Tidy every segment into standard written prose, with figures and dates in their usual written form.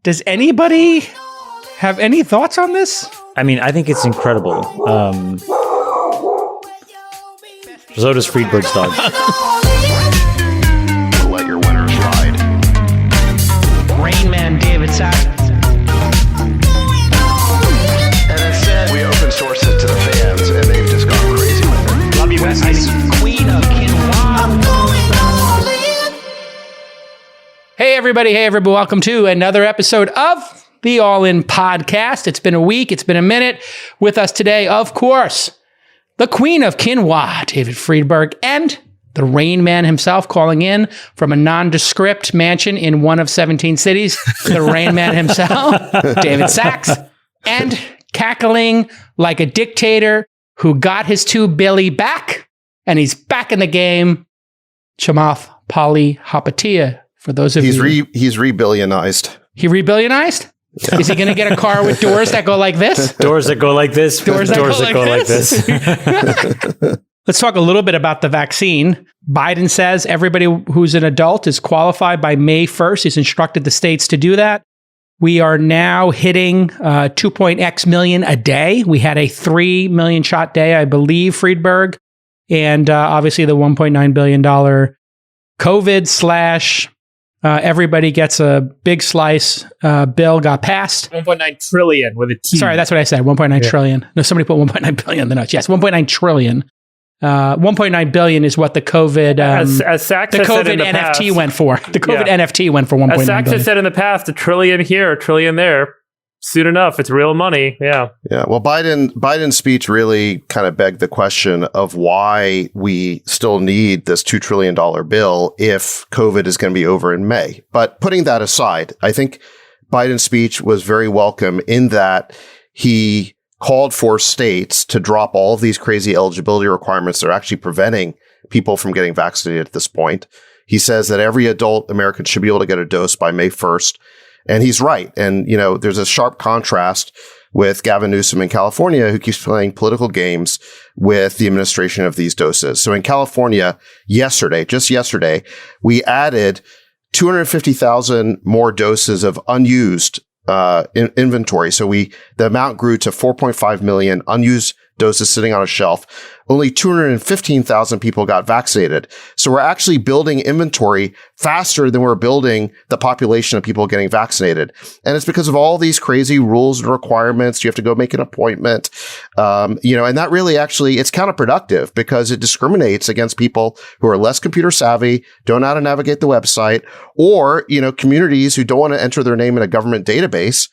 Does anybody have any thoughts on this? I mean, I think it's incredible. So does Friedberg's dog. Let your winners ride. Rain Man David Sachs. And instead, we open source it to the fans, and they've just gone crazy with it. Love you, besties. Queen of Quinoa. Hey, everybody. Welcome to another episode of the All In Podcast. It's been a week. It's been a minute. With us today, of course, the Queen of Quinoa, David Friedberg, and the Rain Man himself, calling in from a nondescript mansion in one of 17 cities, the Rain Man himself, David Sachs, and cackling like a dictator who got his $2 billion back, and he's back in the game, Chamath Palihapitiya. For those of you... He's re-billionized. He re-billionized? Yeah. Is he going to get a car with doors that go like this? Doors that go like this. Doors that go like this. Let's talk a little bit about the vaccine. Biden says everybody who's an adult is qualified by May 1st. He's instructed the states to do that. We are now hitting 2.x million a day. We had a 3 million shot day, I believe, Friedberg. And obviously the $1.9 billion COVID/ everybody gets a big slice bill got passed. 1.9 trillion with a T. Sorry, that's what I said. 1.9 trillion. No, somebody put 1.9 billion in the notes. Yes, 1.9 trillion. 1.9 billion is what the COVID as Sachs the COVID NFT past, went for. The COVID NFT went for 1.9 billion. As Sachs has said in the past, a trillion here, a trillion there. Soon enough, it's real money. Yeah. Yeah. Well, Biden's speech really kind of begged the question of why we still need this $2 trillion bill if COVID is going to be over in May. But putting that aside, I think Biden's speech was very welcome in that he called for states to drop all of these crazy eligibility requirements that are actually preventing people from getting vaccinated at this point. He says that every adult American should be able to get a dose by May 1st. And he's right. And, you know, there's a sharp contrast with Gavin Newsom in California, who keeps playing political games with the administration of these doses. So in California, just yesterday, we added 250,000 more doses of unused inventory. So the amount grew to 4.5 million unused doses sitting on a shelf. Only 215,000 people got vaccinated. So we're actually building inventory faster than we're building the population of people getting vaccinated. And it's because of all these crazy rules and requirements. You have to go make an appointment. And that really actually, it's counterproductive because it discriminates against people who are less computer savvy, don't know how to navigate the website, or, communities who don't want to enter their name in a government database.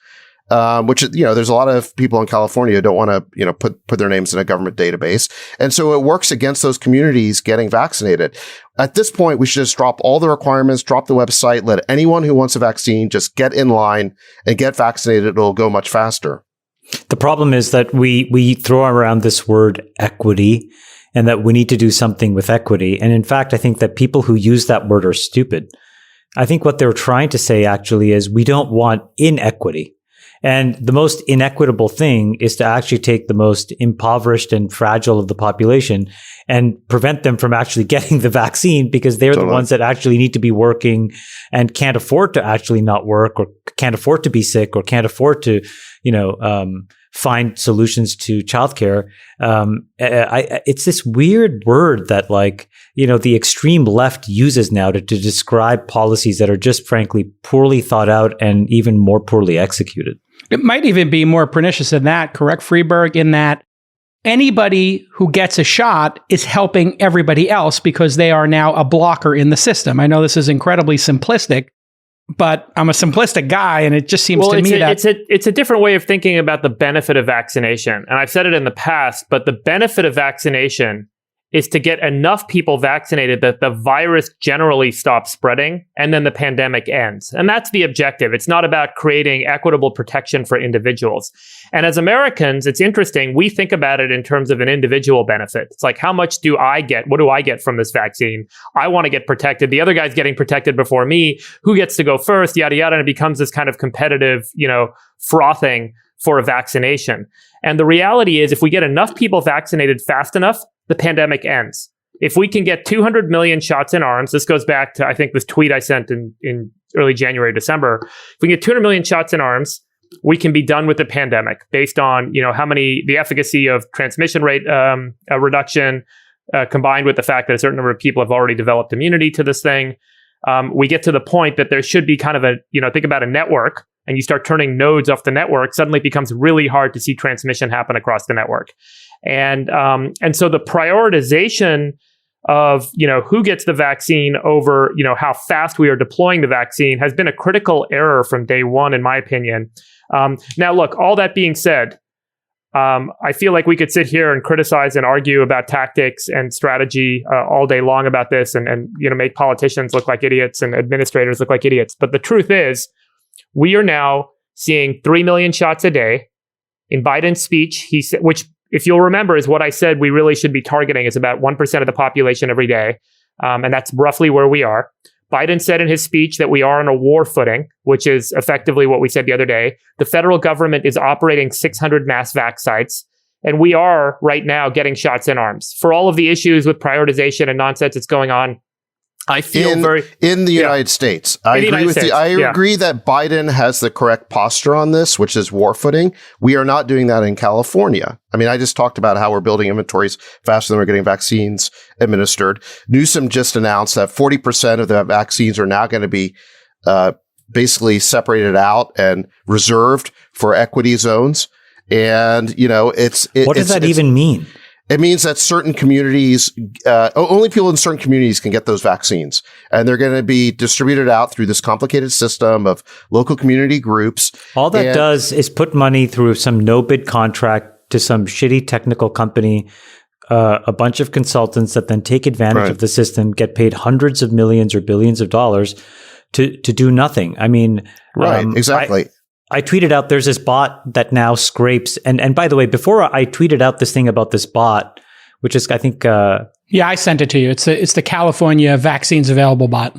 Which, there's a lot of people in California who don't want to, put their names in a government database. And so it works against those communities getting vaccinated. At this point, we should just drop all the requirements, drop the website, let anyone who wants a vaccine just get in line and get vaccinated. It'll go much faster. The problem is that we throw around this word equity and that we need to do something with equity. And in fact, I think that people who use that word are stupid. I think what they're trying to say actually is we don't want inequity. And the most inequitable thing is to actually take the most impoverished and fragile of the population and prevent them from actually getting the vaccine because they're the ones that actually need to be working and can't afford to actually not work or can't afford to be sick or can't afford to, find solutions to childcare. It's this weird word that the extreme left uses now to describe policies that are just frankly poorly thought out and even more poorly executed. It might even be more pernicious than that, correct, Friedberg, in that anybody who gets a shot is helping everybody else because they are now a blocker in the system. I know this is incredibly simplistic, but I'm a simplistic guy, and it just seems to me that... It's a different way of thinking about the benefit of vaccination. And I've said it in the past, but the benefit of vaccination is to get enough people vaccinated that the virus generally stops spreading and then the pandemic ends. And that's the objective. It's not about creating equitable protection for individuals. And as Americans, it's interesting. We think about it in terms of an individual benefit. It's like, how much do I get? What do I get from this vaccine? I want to get protected. The other guy's getting protected before me. Who gets to go first? Yada, yada. And it becomes this kind of competitive, frothing for a vaccination. And the reality is, if we get enough people vaccinated fast enough, the pandemic ends. if we can get 200 million shots in arms, this goes back to, I think, this tweet I sent in early January, December. If we can get 200 million shots in arms, we can be done with the pandemic based on, the efficacy of transmission rate reduction, combined with the fact that a certain number of people have already developed immunity to this thing. We get to the point that there should be kind of think about a network, and you start turning nodes off the network, suddenly it becomes really hard to see transmission happen across the network. And so the prioritization of, who gets the vaccine over, how fast we are deploying the vaccine has been a critical error from day one, in my opinion. Now, look, all that being said, I feel like we could sit here and criticize and argue about tactics and strategy all day long about this and make politicians look like idiots and administrators look like idiots. But the truth is, we are now seeing 3 million shots a day. In Biden's speech, he said, which, if you'll remember, is what I said we really should be targeting, is about 1% of the population every day. And that's roughly where we are. Biden said in his speech that we are on a war footing, which is effectively what we said the other day. The federal government is operating 600 mass vax sites, and we are right now getting shots in arms. For all of the issues with prioritization and nonsense that's going on, I feel in the United States. I agree with you. I agree that Biden has the correct posture on this, which is war footing. We are not doing that in California. I mean, I just talked about how we're building inventories faster than we're getting vaccines administered. Newsom just announced that 40% of the vaccines are now going to be basically separated out and reserved for equity zones. And, what does that even mean? It means that certain communities, only people in certain communities can get those vaccines. And they're going to be distributed out through this complicated system of local community groups. All that does is put money through some no-bid contract to some shitty technical company, a bunch of consultants that then take advantage of the system, get paid hundreds of millions or billions of dollars to do nothing. I mean, exactly. I tweeted out there's this bot that now scrapes. And by the way, before I tweeted out this thing about this bot, which is, I think... I sent it to you. It's the California vaccines available bot.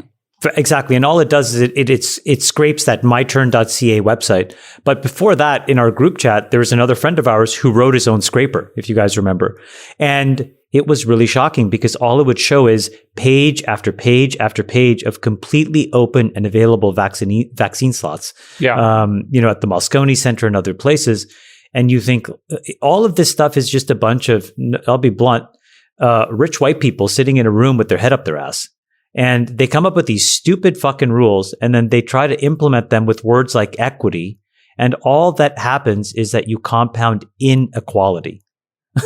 Exactly. And all it does is it scrapes that myturn.ca website. But before that, in our group chat, there was another friend of ours who wrote his own scraper, if you guys remember. And it was really shocking because all it would show is page after page after page of completely open and available vaccine slots. Yeah. At the Moscone Center and other places. And you think all of this stuff is just a bunch of, I'll be blunt, rich white people sitting in a room with their head up their ass. And they come up with these stupid fucking rules, and then they try to implement them with words like equity. And all that happens is that you compound inequality.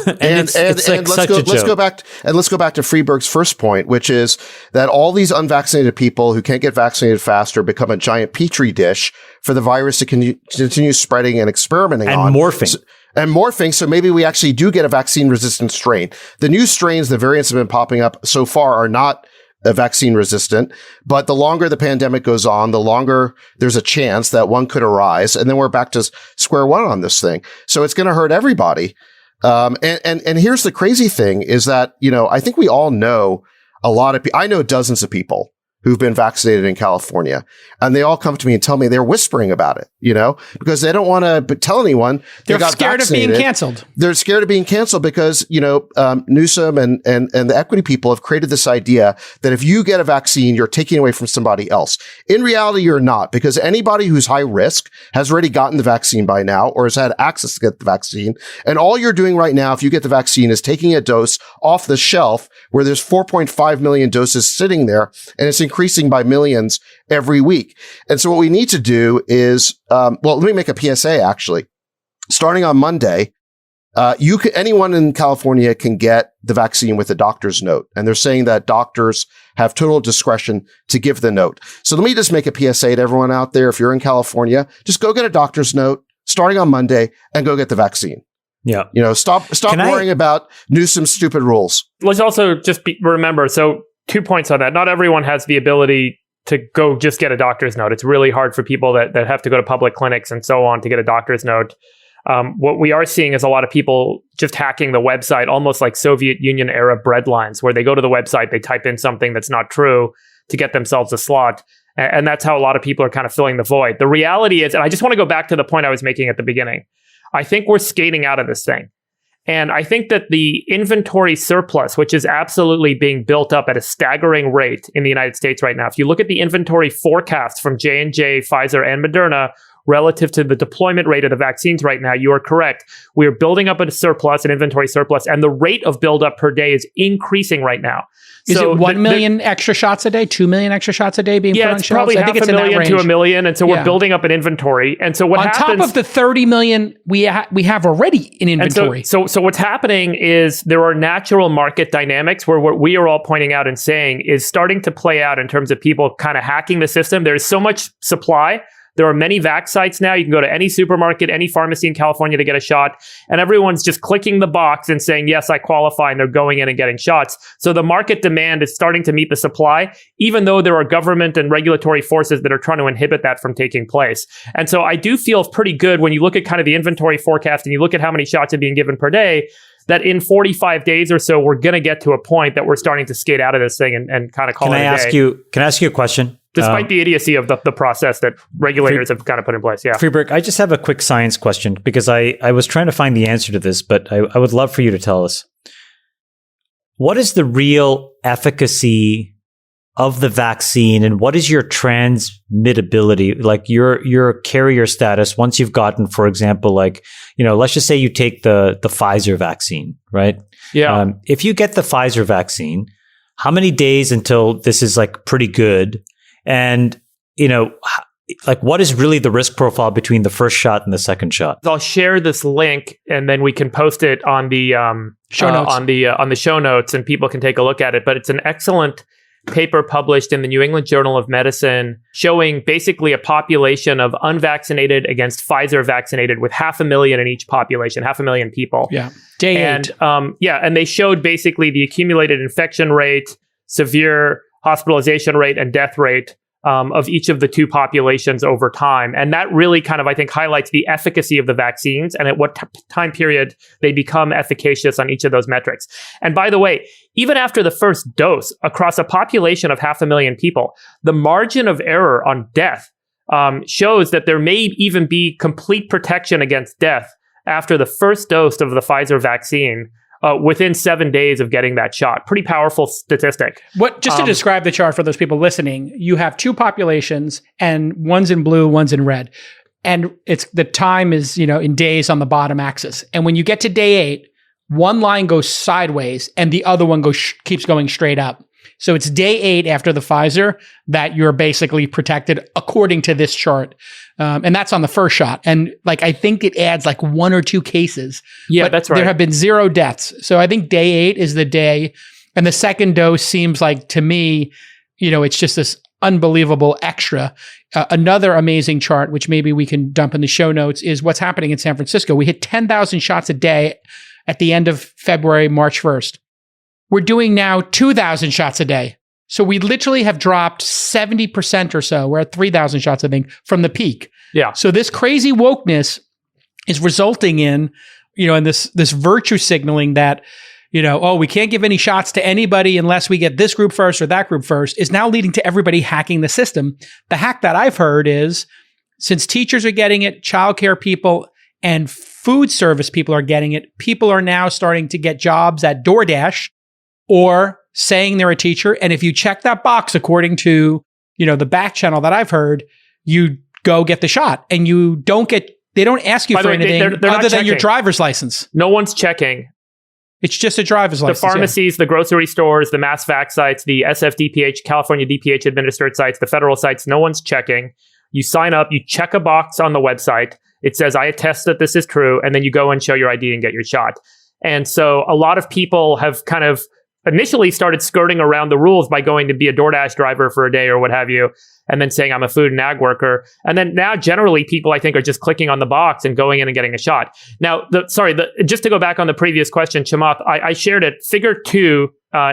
Let's go back to Freeberg's first point, which is that all these unvaccinated people who can't get vaccinated faster become a giant petri dish for the virus to continue spreading and experimenting on. Morphing. So maybe we actually do get a vaccine resistant strain. The new strains, the variants have been popping up so far are not vaccine resistant, but the longer the pandemic goes on, the longer there's a chance that one could arise. And then we're back to square one on this thing. So it's going to hurt everybody. And here's the crazy thing is that, I think we all know a lot of people. I know dozens of people who've been vaccinated in California, and they all come to me and tell me they're whispering about it, because they don't want to tell anyone they're scared of being canceled. They're scared of being canceled because, Newsom and the equity people have created this idea that if you get a vaccine, you're taking away from somebody else. In reality, you're not, because anybody who's high risk has already gotten the vaccine by now or has had access to get the vaccine. And all you're doing right now, if you get the vaccine, is taking a dose off the shelf where there's 4.5 million doses sitting there, and it's increasing by millions every week. And so what we need to do is, let me make a PSA actually. Starting on Monday, anyone in California can get the vaccine with a doctor's note. And they're saying that doctors have total discretion to give the note. So let me just make a PSA to everyone out there. If you're in California, just go get a doctor's note starting on Monday and go get the vaccine. Yeah. Stop worrying about Newsom's stupid rules. Let's also just remember, so 2 points on that. Not everyone has the ability to go just get a doctor's note. It's really hard for people that have to go to public clinics and so on to get a doctor's note. What we are seeing is a lot of people just hacking the website, almost like Soviet Union era breadlines, where they go to the website, they type in something that's not true to get themselves a slot. And that's how a lot of people are kind of filling the void. The reality is, and I just want to go back to the point I was making at the beginning, I think we're skating out of this thing. And I think that the inventory surplus, which is absolutely being built up at a staggering rate in the United States right now, if you look at the inventory forecasts from J&J, Pfizer, and Moderna relative to the deployment rate of the vaccines right now, you are correct. We are building up a surplus, an inventory surplus, and the rate of buildup per day is increasing right now. Is it 1 million extra shots a day, 2 million extra shots a day being put on it's shelves? probably I think it's in that 500,000 to range. 1 million, and so we're building up an inventory. And so what on happens... top of the 30 million we have already in inventory. So what's happening is there are natural market dynamics where what we are all pointing out and saying is starting to play out in terms of people kind of hacking the system. There's so much supply. There are many vac sites now. You can go to any supermarket, any pharmacy in California to get a shot, and everyone's just clicking the box and saying, yes, I qualify, and they're going in and getting shots. So the market demand is starting to meet the supply, even though there are government and regulatory forces that are trying to inhibit that from taking place. And so I do feel pretty good when you look at kind of the inventory forecast and you look at how many shots are being given per day, that in 45 days or so, we're going to get to a point that we're starting to skate out of this thing and kind of call it a day. Can I ask you a question? Despite the idiocy of the process that regulators have kind of put in place. Yeah. Freeberg, I just have a quick science question because I was trying to find the answer to this, but I would love for you to tell us. What is the real efficacy of the vaccine and what is your transmittability, like your carrier status once you've gotten, for example, like, let's just say you take the Pfizer vaccine, right? Yeah. If you get the Pfizer vaccine, how many days until this is like pretty good? And, like what is really the risk profile between the first shot and the second shot? I'll share this link and then we can post it on the show notes. on the show notes and people can take a look at it. But it's an excellent paper published in the New England Journal of Medicine showing basically a population of unvaccinated against Pfizer vaccinated with 500,000 in each population, 500,000 people. Yeah. Day 8. And they showed basically the accumulated infection rate, severe hospitalization rate, and death rate of each of the two populations over time. And that really kind of, I think, highlights the efficacy of the vaccines and at what time period they become efficacious on each of those metrics. And by the way, even after the first dose, across a population of 500,000 people, the margin of error on death shows that there may even be complete protection against death after the first dose of the Pfizer vaccine within 7 days of getting that shot. Pretty powerful statistic. Just to describe the chart for those people listening, you have two populations and one's in blue, one's in red. And the time is, in days on the bottom axis. And when you get to day 8, one line goes sideways and the other one keeps going straight up. So it's day 8 after the Pfizer that you're basically protected according to this chart. And that's on the first shot. And I think it adds 1 or 2 cases. Yeah, but that's right. There have been 0 deaths. So I think day 8 is the day. And the second dose seems like, to me, it's just this unbelievable extra. Another amazing chart, which maybe we can dump in the show notes, is what's happening in San Francisco. We hit 10,000 shots a day at the end of February, March 1st. We're doing now 2,000 shots a day. So we literally have dropped 70% or so. We're at 3,000 shots, I think, from the peak. Yeah. So this crazy wokeness is resulting in, in this virtue signaling that, we can't give any shots to anybody unless we get this group first or that group first, is now leading to everybody hacking the system. The hack that I've heard is, since teachers are getting it, childcare people and food service people are getting it, people are now starting to get jobs at DoorDash or saying they're a teacher. And if you check that box according to, the back channel that I've heard, you go get the shot and they don't ask you for anything other than your driver's license. No one's checking. It's just a driver's license. The pharmacies, the grocery stores, the mass vac sites, the SFDPH, California DPH administered sites, the federal sites, no one's checking. You sign up, you check a box on the website. It says, I attest that this is true. And then you go and show your ID and get your shot. And so a lot of people have kind of initially started skirting around the rules by going to be a DoorDash driver for a day or what have you, and then saying I'm a food and ag worker. And then now generally people, I think, are just clicking on the box and going in and getting a shot. Now, just to go back on the previous question, Chamath, I shared it. Figure 2,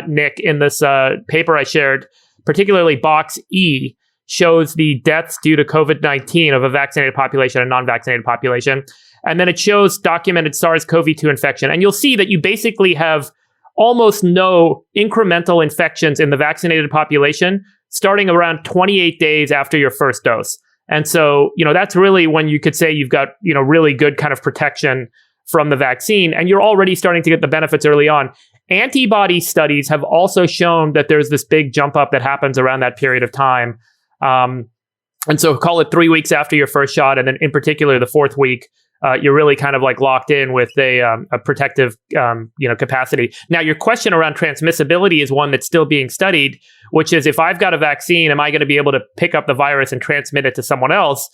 Nick, in this paper I shared, particularly box E, shows the deaths due to COVID-19 of a vaccinated population and non-vaccinated population. And then it shows documented SARS-CoV-2 infection. And you'll see that you basically have almost no incremental infections in the vaccinated population starting around 28 days after your first dose. And so, that's really when you could say you've got, really good kind of protection from the vaccine, and you're already starting to get the benefits early on. Antibody studies have also shown that there's this big jump up that happens around that period of time. And so call it 3 weeks after your first shot, and then in particular the fourth week, you're really kind of like locked in with a protective capacity. Now, your question around transmissibility is one that's still being studied, which is if I've got a vaccine, am I going to be able to pick up the virus and transmit it to someone else?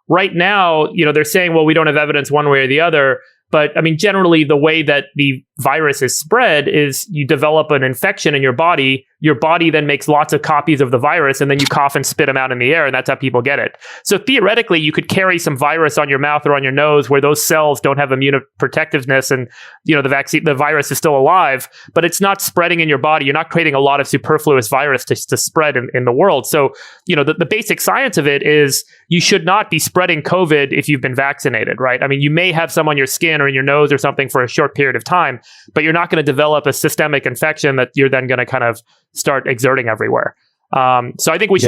Right now, they're saying, well, we don't have evidence one way or the other. But I mean, generally, the way that the virus is spread is you develop an infection in your body. Your body then makes lots of copies of the virus, and then you cough and spit them out in the air, and that's how people get it. So theoretically, you could carry some virus on your mouth or on your nose where those cells don't have immunoprotectiveness, and the virus is still alive, but it's not spreading in your body. You're not creating a lot of superfluous virus to spread in the world. So the basic science of it is you should not be spreading COVID if you've been vaccinated, right? I mean, you may have some on your skin or in your nose or something for a short period of time, but you're not going to develop a systemic infection that you're then going to kind of start exerting everywhere. So I think we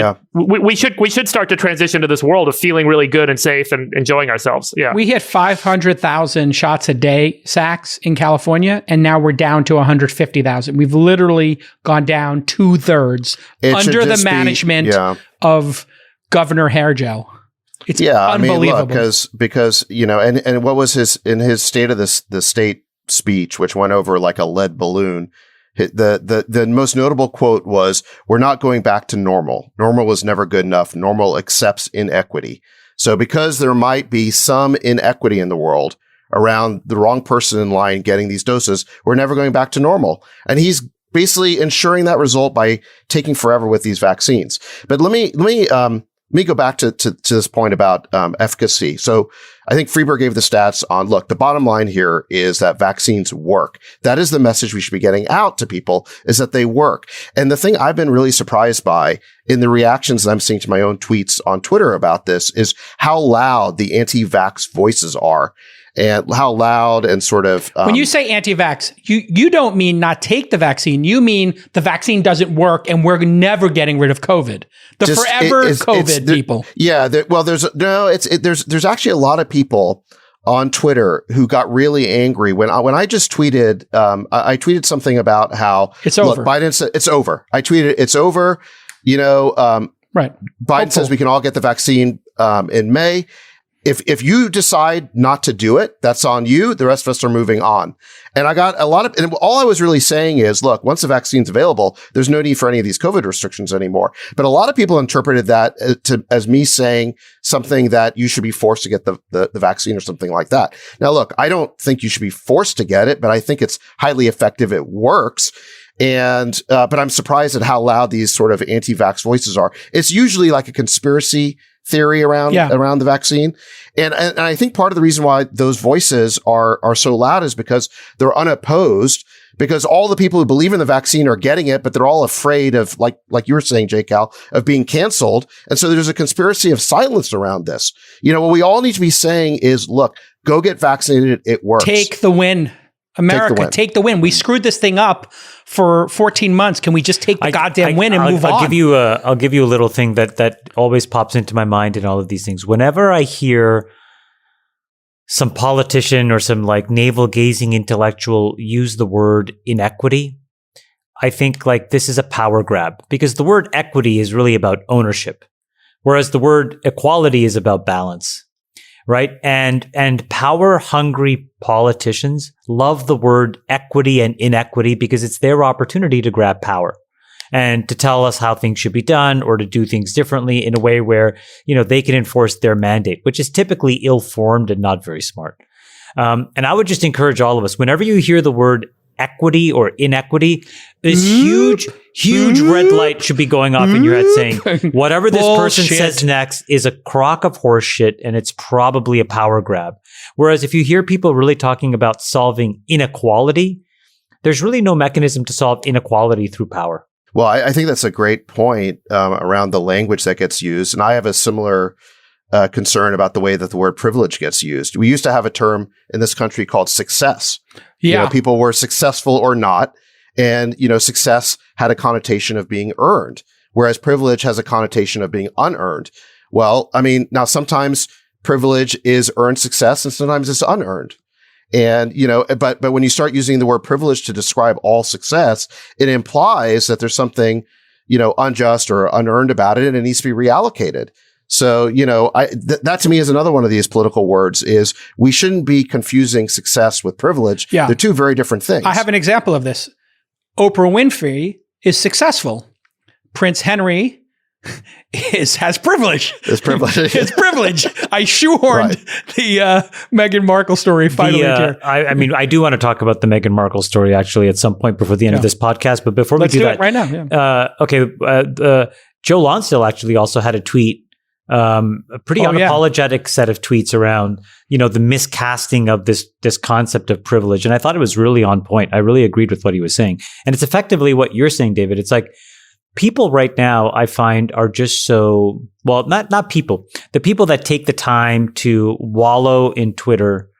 should start to transition to this world of feeling really good and safe and enjoying ourselves. Yeah, we hit 500,000 shots a day, Sachs, in California, and now we're down to 150,000. We've literally gone down 2/3 under the management of Governor Hairgel. It's unbelievable. I mean, look, because and what was his state of the state speech, which went over like a lead balloon. The most notable quote was, "We're not going back to normal. Normal was never good enough. Normal accepts inequity." So because there might be some inequity in the world around the wrong person in line getting these doses, we're never going back to normal. And he's basically ensuring that result by taking forever with these vaccines. But let me go back to this point about efficacy. So I think Freeberg gave the stats on, look, the bottom line here is that vaccines work. That is the message we should be getting out to people, is that they work. And the thing I've been really surprised by in the reactions that I'm seeing to my own tweets on Twitter about this is how loud the anti-vax voices are. And how loud and sort of... when you say anti-vax, you don't mean not take the vaccine. You mean the vaccine doesn't work and we're never getting rid of COVID. COVID people. Yeah. There's actually a lot of people on Twitter who got really angry when I just tweeted, I tweeted something about how... It's over. Look, Biden said it's over. I tweeted, it's over. Right. Biden says we can all get the vaccine in May. If you decide not to do it, that's on you. The rest of us are moving on. And I got and all I was really saying is, look, once the vaccine's available, there's no need for any of these COVID restrictions anymore. But a lot of people interpreted that as me saying something that you should be forced to get the vaccine or something like that. Now, look, I don't think you should be forced to get it, but I think it's highly effective. It works. And, but I'm surprised at how loud these sort of anti-vax voices are. It's usually like a conspiracy theory around the vaccine. And I think part of the reason why those voices are so loud is because they're unopposed, because all the people who believe in the vaccine are getting it, but they're all afraid of, like you were saying, J. Cal, of being canceled. And so there's a conspiracy of silence around this. What we all need to be saying is, look, go get vaccinated. It works. Take the win. America, take the win. We screwed this thing up for 14 months. Can we just take the goddamn win and move on? I'll give you a little thing that always pops into my mind in all of these things. Whenever I hear some politician or some like navel-gazing intellectual use the word inequity, I think like this is a power grab, because the word equity is really about ownership, whereas the word equality is about balance. Right. And power hungry politicians love the word equity and inequity because it's their opportunity to grab power and to tell us how things should be done or to do things differently in a way where, they can enforce their mandate, which is typically ill-formed and not very smart. And I would just encourage all of us, whenever you hear the word equity or inequity, this huge red light should be going off in your head saying, whatever this person says next is a crock of horse shit and it's probably a power grab. Whereas if you hear people really talking about solving inequality, there's really no mechanism to solve inequality through power. Well, I think that's a great point around the language that gets used. And I have a similar concern about the way that the word privilege gets used. We used to have a term in this country called success. Yeah. People were successful or not. And, success had a connotation of being earned, whereas privilege has a connotation of being unearned. Well, I mean, now sometimes privilege is earned success and sometimes it's unearned. And, but when you start using the word privilege to describe all success, it implies that there's something, unjust or unearned about it, and it needs to be reallocated. So, that to me is another one of these political words is we shouldn't be confusing success with privilege. Yeah. They're two very different things. I have an example of this. Oprah Winfrey is successful. Prince Henry has privilege. It's privilege. It's privilege. I shoehorned the Meghan Markle story finally here. I do want to talk about the Meghan Markle story actually at some point before the end of this podcast. But before Let's we do it that, right now. Joe Lonsdale actually also had a tweet, a pretty unapologetic set of tweets around, the miscasting of this concept of privilege. And I thought it was really on point. I really agreed with what he was saying. And it's effectively what you're saying, David. It's like people right now, I find, are just so, well, not people. The people that take the time to wallow in Twitter,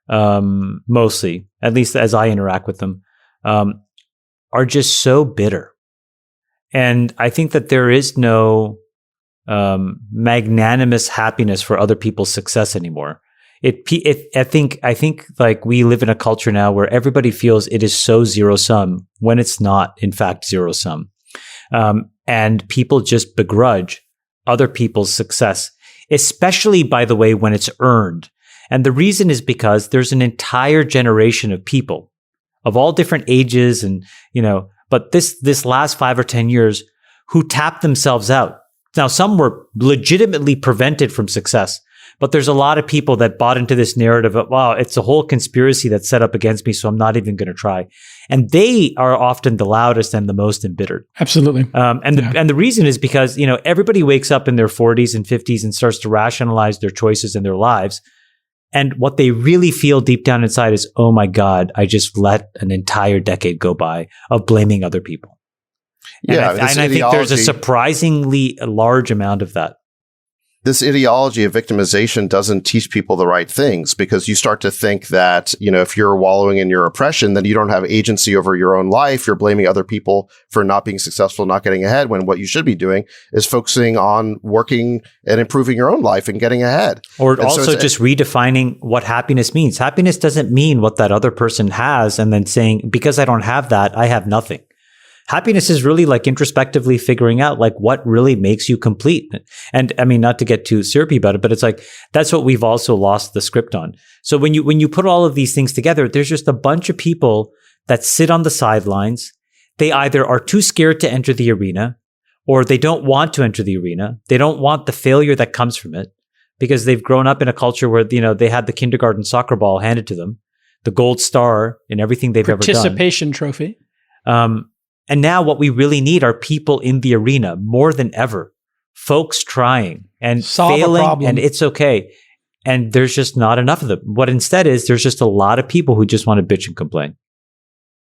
mostly, at least as I interact with them, are just so bitter. And I think that there is no magnanimous happiness for other people's success anymore. I think like we live in a culture now where everybody feels it is so zero sum when it's not, in fact, zero sum. And people just begrudge other people's success, especially, by the way, when it's earned. And the reason is because there's an entire generation of people of all different ages and, but this last 5 or 10 years who tapped themselves out. Now, some were legitimately prevented from success, but there's a lot of people that bought into this narrative of, wow, it's a whole conspiracy that's set up against me, so I'm not even going to try. And they are often the loudest and the most embittered. Absolutely. And the reason is because, everybody wakes up in their 40s and 50s and starts to rationalize their choices in their lives. And what they really feel deep down inside is, oh my God, I just let an entire decade go by of blaming other people. Yeah, and I think there's a surprisingly large amount of that. This ideology of victimization doesn't teach people the right things, because you start to think that, if you're wallowing in your oppression, then you don't have agency over your own life. You're blaming other people for not being successful, not getting ahead, when what you should be doing is focusing on working and improving your own life and getting ahead. Or also just redefining what happiness means. Happiness doesn't mean what that other person has and then saying, because I don't have that, I have nothing. Happiness is really like introspectively figuring out like what really makes you complete. And I mean, not to get too syrupy about it, but it's like, that's what we've also lost the script on. So when you put all of these things together, there's just a bunch of people that sit on the sidelines. They either are too scared to enter the arena, or they don't want to enter the arena. They don't want the failure that comes from it, because they've grown up in a culture where, they had the kindergarten soccer ball handed to them, the gold star in everything they've ever done. Participation trophy. And now what we really need are people in the arena more than ever, folks trying and failing, and it's okay. And there's just not enough of them. What instead is, there's just a lot of people who just want to bitch and complain.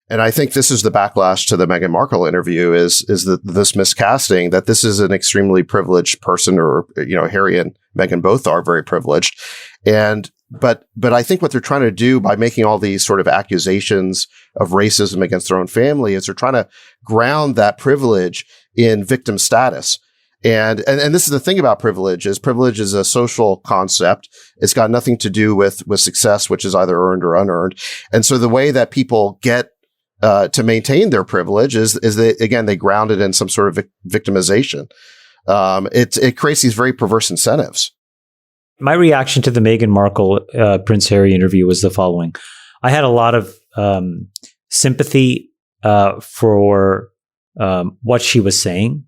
And I think this is the backlash to the Meghan Markle interview is this miscasting that this is an extremely privileged person, or, Harry and Meghan both are very privileged. But I think what they're trying to do by making all these sort of accusations of racism against their own family is they're trying to ground that privilege in victim status. And this is the thing about privilege is a social concept. It's got nothing to do with success, which is either earned or unearned. And so the way that people get to maintain their privilege is they ground it in some sort of victimization. It creates these very perverse incentives. My reaction to the Meghan Markle Prince Harry interview was the following. I had a lot of sympathy for what she was saying.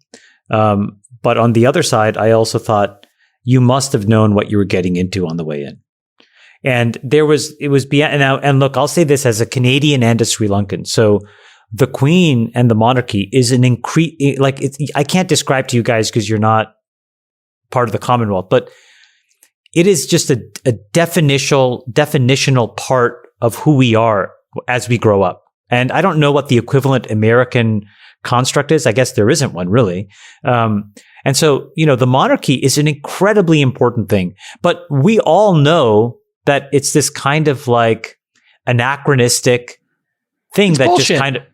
But on the other side, I also thought you must have known what you were getting into on the way in. And it was beyond now. And look, I'll say this as a Canadian and a Sri Lankan. So the Queen and the monarchy is an I can't describe to you guys because you're not part of the Commonwealth, but it is just a definitional part of who we are as we grow up. And I don't know what the equivalent American construct is. I guess there isn't one really. And so, the monarchy is an incredibly important thing, but we all know that it's this kind of like anachronistic thing that bullshit. Just kind of,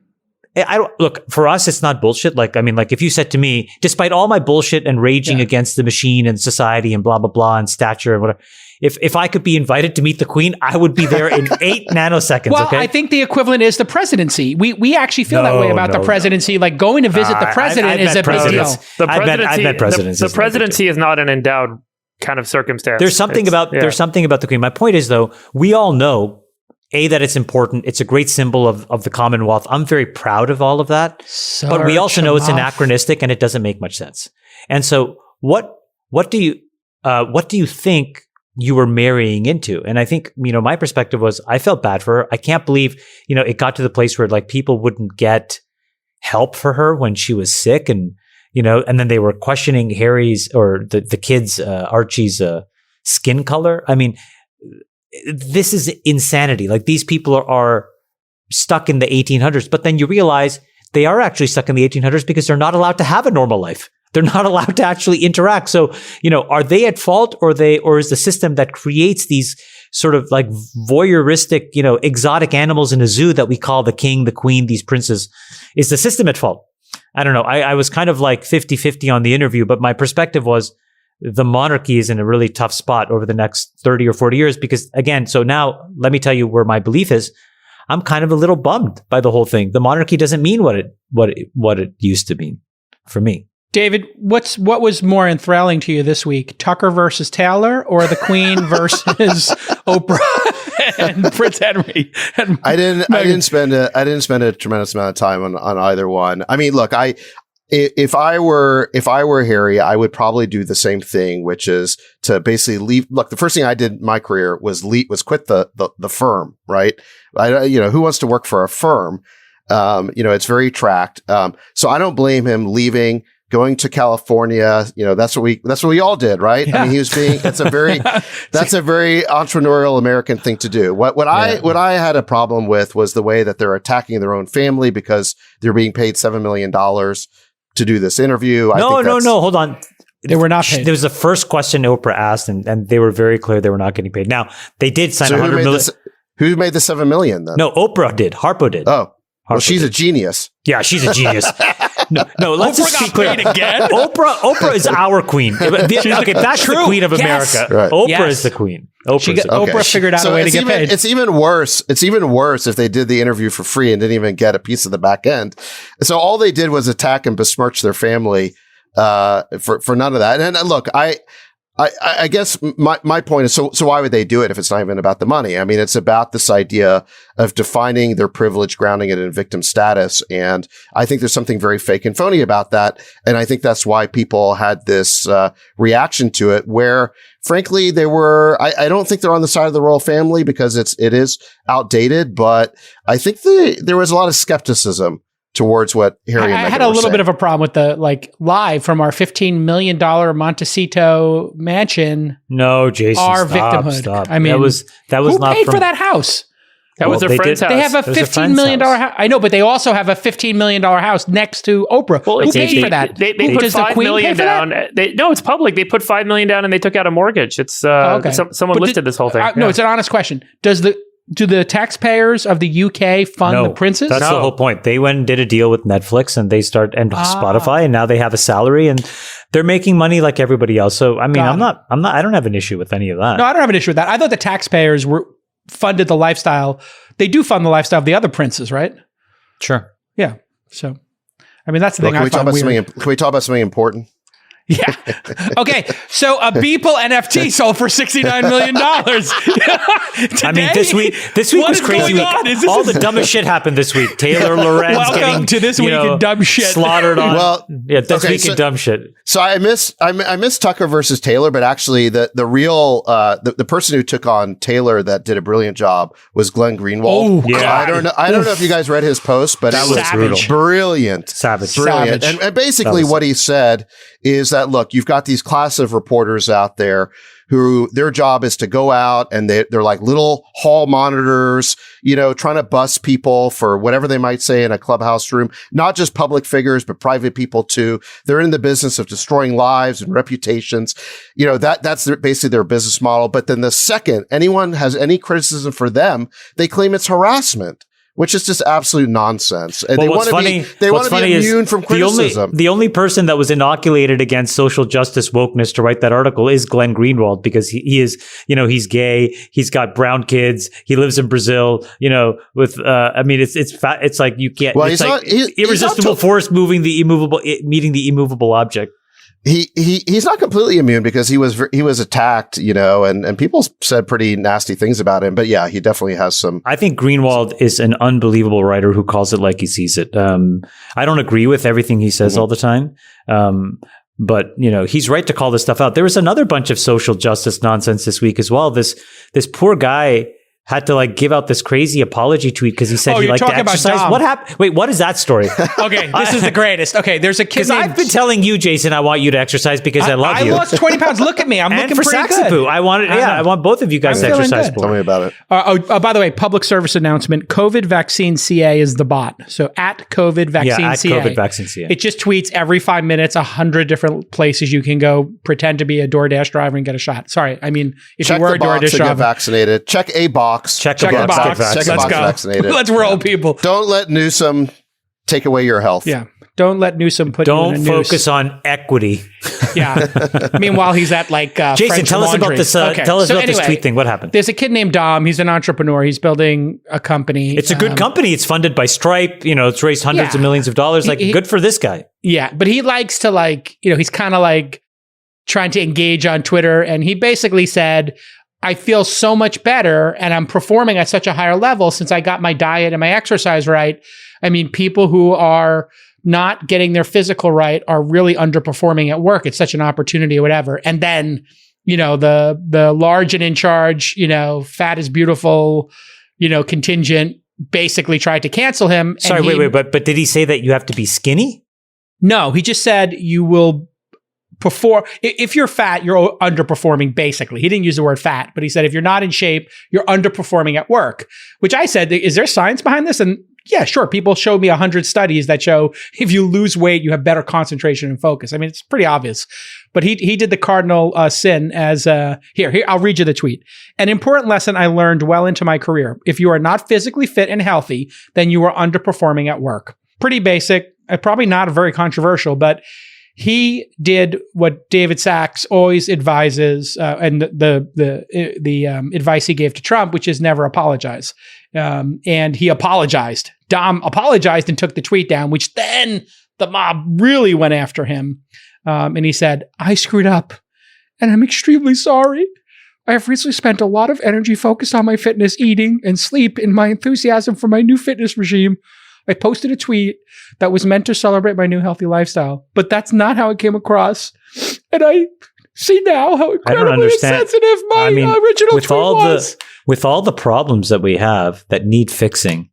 look, for us, it's not bullshit. Like if you said to me, despite all my bullshit and raging against the machine and society and blah, blah, blah, and stature and whatever, if I could be invited to meet the Queen, I would be there in 8 nanoseconds. Well, okay? I think the equivalent is the presidency. We actually feel that way about the presidency. Like going to visit the president is a big deal. I've met presidents. The presidency is not an endowed kind of circumstance. There's something about the Queen. My point is, though, we all know that it's important. It's a great symbol of the Commonwealth. I'm very proud of all of that. But we also know it's anachronistic and it doesn't make much sense. And so, what do you think you were marrying into? And I think, my perspective was I felt bad for her. I can't believe, it got to the place where like people wouldn't get help for her when she was sick, and and then they were questioning Harry's or the kids, Archie's skin color. I mean, this is insanity. Like these people are stuck in the 1800s, but then you realize they are actually stuck in the 1800s because they're not allowed to have a normal life. They're not allowed to actually interact. So, are they at fault or is the system that creates these sort of like voyeuristic, exotic animals in a zoo that we call the king, the queen, these princes, is the system at fault? I don't know. I was kind of like 50-50 on the interview, but my perspective was the monarchy is in a really tough spot over the next 30 or 40 years because again, so now let me tell you where my belief is. I'm kind of a little bummed by the whole thing. The monarchy doesn't mean what it used to mean for me. David, what was more enthralling to you this week? Tucker versus Taylor, or the Queen versus Oprah and Prince Henry? And I didn't spend a tremendous amount of time on either one. I mean, look, if I were Harry, I would probably do the same thing, which is to basically leave. Look, the first thing I did in my career was quit the firm, right? Who wants to work for a firm? It's very tracked. So I don't blame him leaving, going to California. That's what we all did, right? Yeah. I mean, that's a very entrepreneurial American thing to do. What I had a problem with was the way that they're attacking their own family because they're being paid $7 million to do this interview. No, hold on. They were not paid. There was the first question Oprah asked, and they were very clear they were not getting paid. Now, they did sign $100 million. Who made the $7 million then? No, Oprah did. Harpo did. Oh, well, she's a genius. Yeah, she's a genius. No, let's just be clear. Again? Oprah is our queen. Okay, that's true. The queen of America. Right. Oprah is the queen. Oprah figured out a way to get paid. It's even worse. It's even worse if they did the interview for free and didn't even get a piece of the back end. So all they did was attack and besmirch their family for none of that. And look, I guess my point is, so why would they do it if it's not even about the money? I mean, it's about this idea of defining their privilege, grounding it in victim status. And I think there's something very fake and phony about that. And I think that's why people had this reaction to it where, frankly, they were, I don't think they're on the side of the royal family because it is outdated, but I think there was a lot of skepticism towards what Harry and Meghan I had a little saying. bit of a problem with the live from our $15 million Montecito mansion. No, Jason, our victimhood. Stop. I mean, that was who not paid for that house? That was their friend's house. They have a $15 million house. I know, but they also have a $15 million house next to Oprah. Well, who paid for that? They put $5 million down. No, it's public. They put $5 million down and they took out a mortgage. It's someone listed this whole thing. No, it's an honest question. Do the taxpayers of the UK fund the princes? That's the whole point. They went and did a deal with Netflix and Spotify, and now they have a salary and they're making money like everybody else. So I mean, I don't have an issue with any of that. No, I don't have an issue with that. I thought the taxpayers funded the lifestyle. They do fund the lifestyle of the other princes, right? Sure. Yeah. So, I mean, that's the thing Can we talk about something important? Yeah. Okay. So a Beeple NFT sold for $69 million. I mean, this week was crazy. All the dumbest shit happened this week. Taylor Lorenz Welcome to this week in dumb shit. Slaughtered on. This week in dumb shit. So I miss Tucker versus Taylor, but actually the real the person who took on Taylor that did a brilliant job was Glenn Greenwald. Oh, yeah. I don't know if you guys read his post, but that was brutal. Brilliant. Savage. Brilliant. And basically what he said is that, look, you've got these class of reporters out there who their job is to go out and they're like little hall monitors, trying to bust people for whatever they might say in a clubhouse room, not just public figures, but private people too. They're in the business of destroying lives and reputations. That's basically their business model. But then the second anyone has any criticism for them, they claim it's harassment. which is just absolute nonsense. And Well, they what's want to funny- be, they want what's to be funny is immune from criticism. The only person that was inoculated against social justice wokeness to write that article is Glenn Greenwald, because he is, he's gay, he's got brown kids, he lives in Brazil, with, it's like you can't, Well, it's he's like not- he's irresistible not force meeting the immovable object. He's not completely immune because he was attacked, and people said pretty nasty things about him. But yeah, he definitely has some. I think Greenwald is an unbelievable writer who calls it like he sees it. I don't agree with everything he says all the time. But he's right to call this stuff out. There was another bunch of social justice nonsense this week as well. This poor guy had to give out this crazy apology tweet because he said he liked to exercise. What happened? Wait, what is that story? Okay, this is the greatest. Okay, there's a kid Because I've been telling you, Jason, I want you to exercise because I love you. I lost 20 pounds. Look at me. I'm and looking for pretty Saxapoo, good. I want both of you guys to I'm feeling exercise good. Tell more. me about it. By the way, public service announcement: COVID vaccine CA is the bot. So at COVID vaccine Yeah, at CA. COVID vaccine CA. It just tweets every 5 minutes 100 different places you can go pretend to be a DoorDash driver and get a shot. Sorry, I mean if Check you were the a box DoorDash to get driver, vaccinated. Check a box. Check check the box. get vaccinated. Check Let's box go. vaccinated. Let's roll, people. Don't let Newsom take away your health. Yeah. Don't let Newsom put you Don't in a noose. focus on equity. Yeah. Meanwhile, he's at Jason, French tell us Laundry. about this. Okay. Tell us So about this anyway, tweet thing. What happened? There's a kid named Dom. He's an entrepreneur. He's building a company. It's a good company. It's funded by Stripe. It's raised hundreds of millions of dollars. Good for this guy. Yeah, but he likes to he's kind of trying to engage on Twitter, and he basically said, I feel so much better and I'm performing at such a higher level since I got my diet and my exercise right. I mean, people who are not getting their physical right are really underperforming at work. It's such an opportunity or whatever. And then, the large and in charge, fat is beautiful, contingent basically tried to cancel him. Sorry, but did he say that you have to be skinny? No, he just said you will perform. If you're fat, you're underperforming, basically. He didn't use the word fat, but he said if you're not in shape, you're underperforming at work, which I said, is there science behind this? And yeah, sure. People showed me 100 studies that show if you lose weight, you have better concentration and focus. I mean, it's pretty obvious. But he did the cardinal sin as here, I'll read you the tweet. An important lesson I learned well into my career. If you are not physically fit and healthy, then you are underperforming at work. Pretty basic, probably not very controversial, but he did what David Sachs always advises, and the advice he gave to Trump, which is never apologize. And he apologized. Dom apologized and took the tweet down, which then the mob really went after him. And he said, I screwed up and I'm extremely sorry. I have recently spent a lot of energy focused on my fitness, eating, and sleep in my enthusiasm for my new fitness regime. I posted a tweet that was meant to celebrate my new healthy lifestyle, but that's not how it came across. And I see now how incredibly insensitive my original tweet was. With all the problems that we have that need fixing,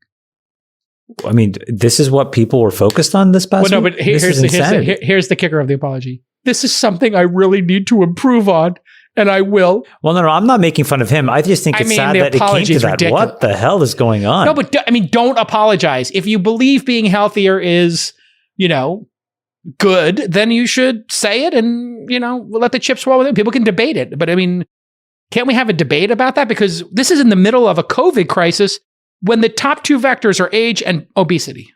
I mean, this is what people were focused on this past week? No, but here's the kicker of the apology. This is something I really need to improve on, and I will. Well, no, I'm not making fun of him. I just think it's sad that it came to that. Ridiculous. What the hell is going on? No, but don't apologize. If you believe being healthier is, good, then you should say it and, let the chips fall with it. People can debate it. But can't we have a debate about that? Because this is in the middle of a COVID crisis when the top two vectors are age and obesity.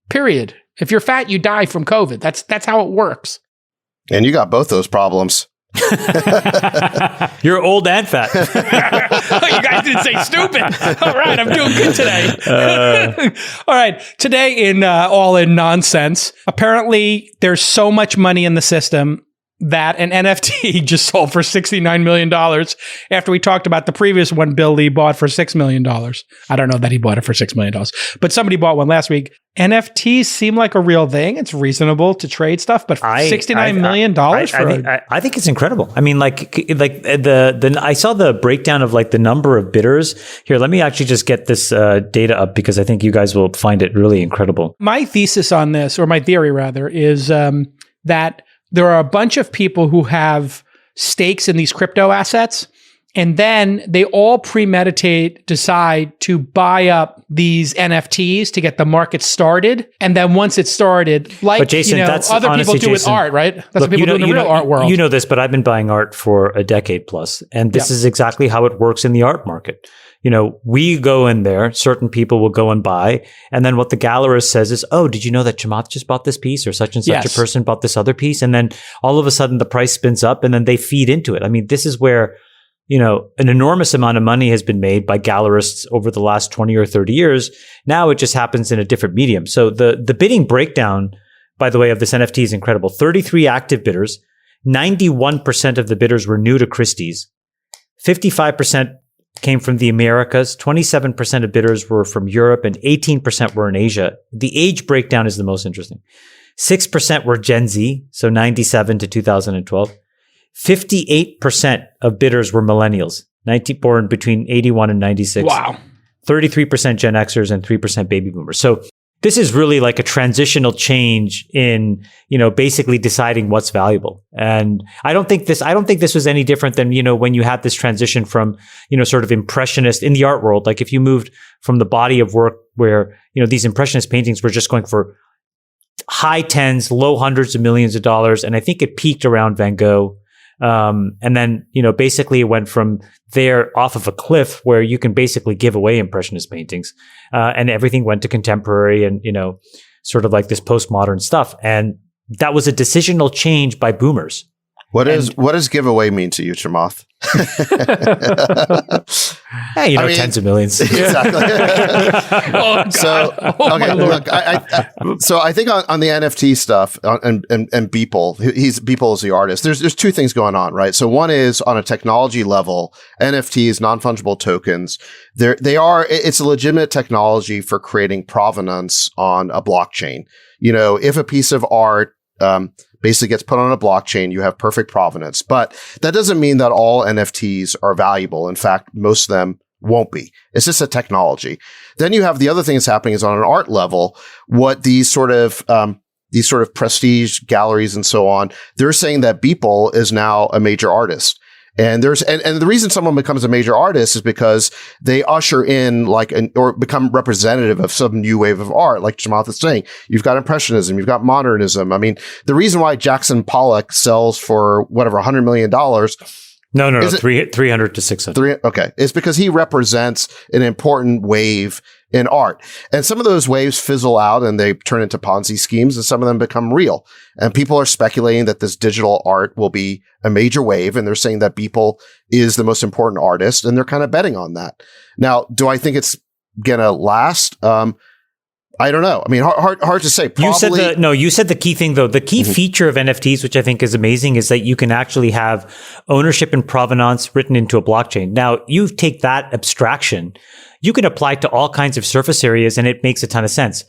Period. If you're fat, you die from COVID. That's how it works. And you got both those problems. You're old and fat. Oh, you guys didn't say stupid. All right, I'm doing good today. All right, today in All In Nonsense, apparently there's so much money in the system that an NFT just sold for $69 million after we talked about the previous one Bill Lee bought for $6 million. I don't know that he bought it for $6 million, but somebody bought one last week. NFTs seem like a real thing. It's reasonable to trade stuff, but $69 million I think it's incredible. I mean, I saw the breakdown of the number of bidders. Here, let me actually just get this data up because I think you guys will find it really incredible. My thesis on this, or my theory rather, is that there are a bunch of people who have stakes in these crypto assets, And then they all decide to buy up these NFTs to get the market started. And then once it's started, like But Jason, that's other honestly, people do with Jason, art, right? That's look, what people do in the real art world. You know this, but I've been buying art for a decade plus, and this is exactly how it works in the art market. We go in there, certain people will go and buy, and then what the gallerist says is, oh, did you know that Chamath just bought this piece, or such and such a person bought this other piece? And then all of a sudden the price spins up, and then they feed into it. I mean, this is where an enormous amount of money has been made by gallerists over the last 20 or 30 years. Now it just happens in a different medium. So the bidding breakdown, by the way, of this NFT is incredible. 33 active bidders. 91% of the bidders were new to Christie's. 55% came from the Americas. 27% of bidders were from Europe, and 18% were in Asia. The age breakdown is the most interesting. 6% were Gen Z, so 97 to 2012. 58% of bidders were millennials, born between 81 and 96. Wow. 33% Gen Xers and 3% baby boomers. So this is really like a transitional change in, basically deciding what's valuable. And I don't think this was any different than, when you had this transition from, sort of impressionist in the art world. Like if you moved from the body of work where, these impressionist paintings were just going for high tens, low hundreds of millions of dollars. And I think it peaked around Van Gogh. And then, basically it went from there off of a cliff where you can basically give away impressionist paintings. And everything went to contemporary and, sort of like this postmodern stuff. And that was a decisional change by boomers. What does giveaway mean to you, Chamath? Hey, tens of millions. Exactly. Oh, look, so I think on the NFT stuff and Beeple, Beeple is the artist. There's two things going on, right? So one is on a technology level, NFTs, non-fungible tokens. It's a legitimate technology for creating provenance on a blockchain. If a piece of art, basically gets put on a blockchain, you have perfect provenance. But that doesn't mean that all NFTs are valuable. In fact, most of them won't be. It's just a technology. Then you have the other thing that's happening is on an art level, what these sort of prestige galleries and so on, they're saying that Beeple is now a major artist. And the reason someone becomes a major artist is because they usher in or become representative of some new wave of art. Like Chamath is saying, you've got Impressionism, you've got Modernism. I mean, the reason why Jackson Pollock sells for whatever, $100 million. No, 300 to 600. Okay. It's because he represents an important wave in art. And some of those waves fizzle out and they turn into Ponzi schemes, and some of them become real. And people are speculating that this digital art will be a major wave. And they're saying that Beeple is the most important artist, and they're kind of betting on that. Now, do I think it's going to last? I don't know. I mean, hard to say. Probably. You said the key thing though. The key feature of NFTs, which I think is amazing, is that you can actually have ownership and provenance written into a blockchain. Now, you take that abstraction, you can apply it to all kinds of surface areas, and it makes a ton of sense.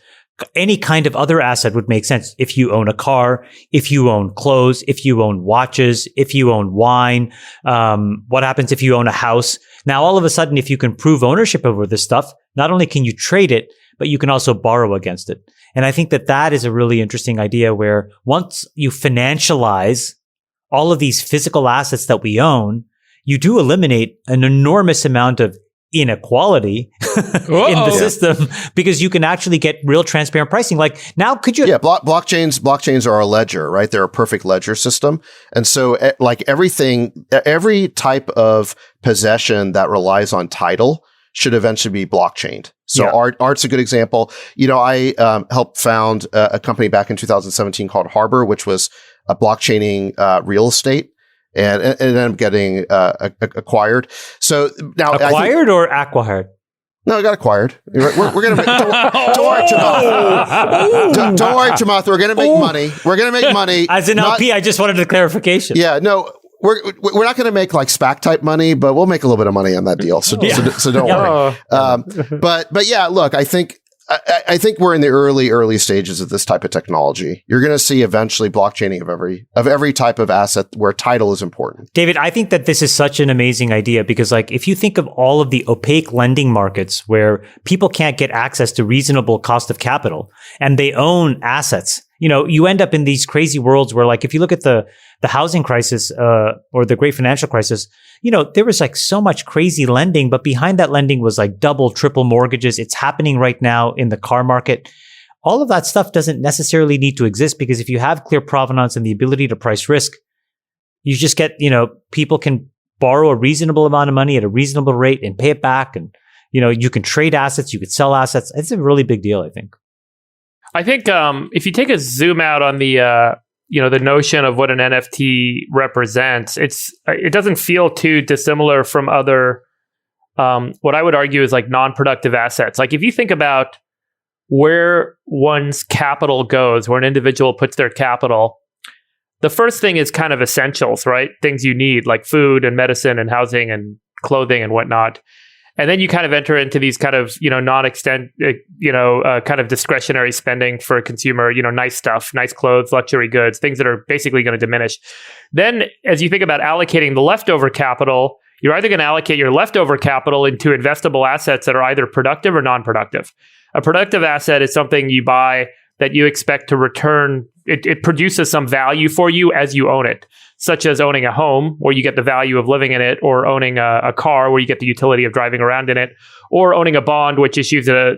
Any kind of other asset would make sense. If you own a car, if you own clothes, if you own watches, if you own wine, what happens if you own a house? Now, all of a sudden, if you can prove ownership over this stuff, not only can you trade it, but you can also borrow against it. And I think that is a really interesting idea where once you financialize all of these physical assets that we own, you do eliminate an enormous amount of inequality in the system, because you can actually get real transparent pricing. Like now, could you? Yeah, blockchains are a ledger, right? They're a perfect ledger system. And so every type of possession that relies on title should eventually be blockchained. So art's a good example. I helped found a company back in 2017 called Harbor, which was a blockchaining real estate. And it ended up getting acquired. So now acquired or acquired? No, it got acquired. We're going to don't worry, Chamath. Don't worry, Chamath. We're going to make money. We're going to make money. As an LP, I just wanted a clarification. Yeah, no. We're not going to make like SPAC type money, but we'll make a little bit of money on that deal. So don't worry. But yeah, look, I think we're in the early stages of this type of technology. You're going to see eventually blockchaining of every type of asset where title is important. David, I think that this is such an amazing idea because if you think of all of the opaque lending markets where people can't get access to reasonable cost of capital and they own assets, You end up in these crazy worlds where, like, if you look at the housing crisis or the great financial crisis, there was like so much crazy lending, but behind that lending was like double, triple mortgages. It's happening right now in the car market. All of that stuff doesn't necessarily need to exist, because if you have clear provenance and the ability to price risk, you just get, people can borrow a reasonable amount of money at a reasonable rate and pay it back. And, you can trade assets, you could sell assets. It's a really big deal, I think. I think if you take a zoom out on the the notion of what an NFT represents, it doesn't feel too dissimilar from other what I would argue is like non-productive assets. Like if you think about where one's capital goes, where an individual puts their capital, the first thing is kind of essentials, right? Things you need like food and medicine and housing and clothing and whatnot. And then you kind of enter into these kind of, kind of discretionary spending for a consumer, nice stuff, nice clothes, luxury goods, things that are basically going to diminish. Then as you think about allocating the leftover capital, you're either going to allocate your leftover capital into investable assets that are either productive or non-productive. A productive asset is something you buy that you expect to return. It produces some value for you as you own it, such as owning a home where you get the value of living in it, or owning a car where you get the utility of driving around in it, or owning a bond which issues a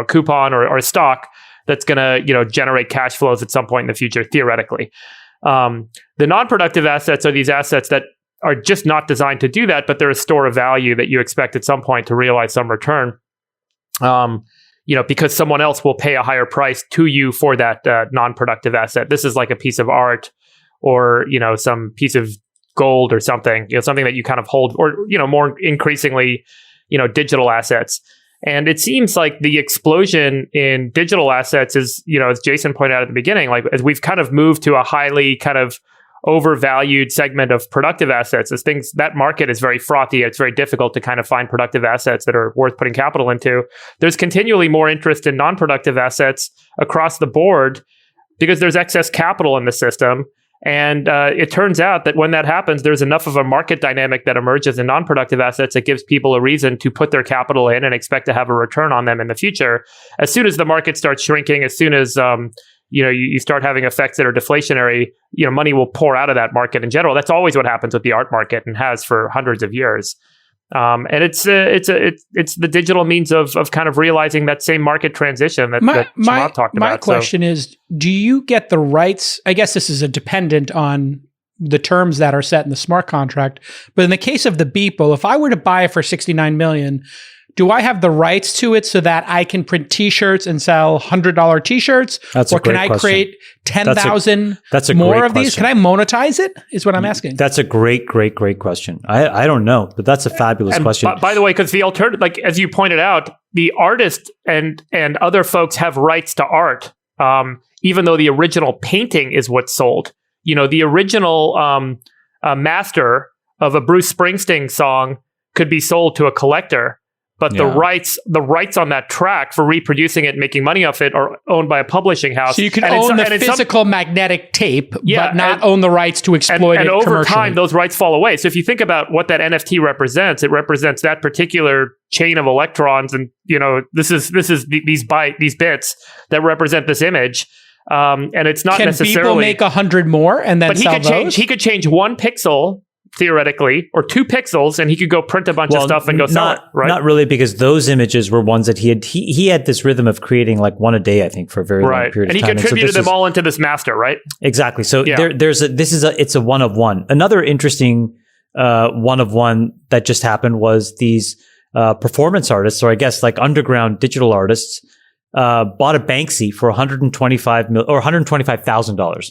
coupon or a stock that's going to generate cash flows at some point in the future, theoretically. The non-productive assets are these assets that are just not designed to do that, but they're a store of value that you expect at some point to realize some return. Because someone else will pay a higher price to you for that non-productive asset. This is like a piece of art, or some piece of gold or something, something that you kind of hold, or more increasingly, digital assets. And it seems like the explosion in digital assets is, as Jason pointed out at the beginning, like as we've kind of moved to a highly kind of overvalued segment of productive assets, that market is very frothy. It's very difficult to kind of find productive assets that are worth putting capital into. There's continually more interest in non-productive assets across the board because there's excess capital in the system. And it turns out that when that happens, there's enough of a market dynamic that emerges in non-productive assets that gives people a reason to put their capital in and expect to have a return on them in the future. As soon as the market starts shrinking, as soon as you start having effects that are deflationary, money will pour out of that market in general. That's always what happens with the art market and has for hundreds of years. And it's the digital means of kind of realizing that same market transition that Chamath talked about. My question is, do you get the rights? I guess this is dependent on the terms that are set in the smart contract. But in the case of the Beeple, if I were to buy it for $69 million, do I have the rights to it so that I can print T-shirts and sell $100 T-shirts? Or can I create 10,000 more of these? Can I monetize it? Is what I'm asking. That's a great question. I don't know, but that's a fabulous question. By the way, because the alternative, like as you pointed out, the artist and other folks have rights to art, even though the original painting is what's sold. The original master of a Bruce Springsteen song could be sold to a collector. But the rights on that track for reproducing it and making money off it are owned by a publishing house. So you can own the physical magnetic tape, but not own the rights to exploit it commercially. And over time, those rights fall away. So if you think about what that NFT represents, it represents that particular chain of electrons, and this is these bits that represent this image. And it's not necessarily. Can people make 100 more and then sell those? He could change one pixel, theoretically, or 2 pixels, and he could go print a bunch of stuff and go sell it, right? Not really, because those images were ones that he had this rhythm of creating like one a day, I think, for a very long period of time. And he contributed them all into this master, right? Exactly. So it's a one of one. Another interesting one of one that just happened was these performance artists, or I guess like underground digital artists, bought a Banksy for $125,000.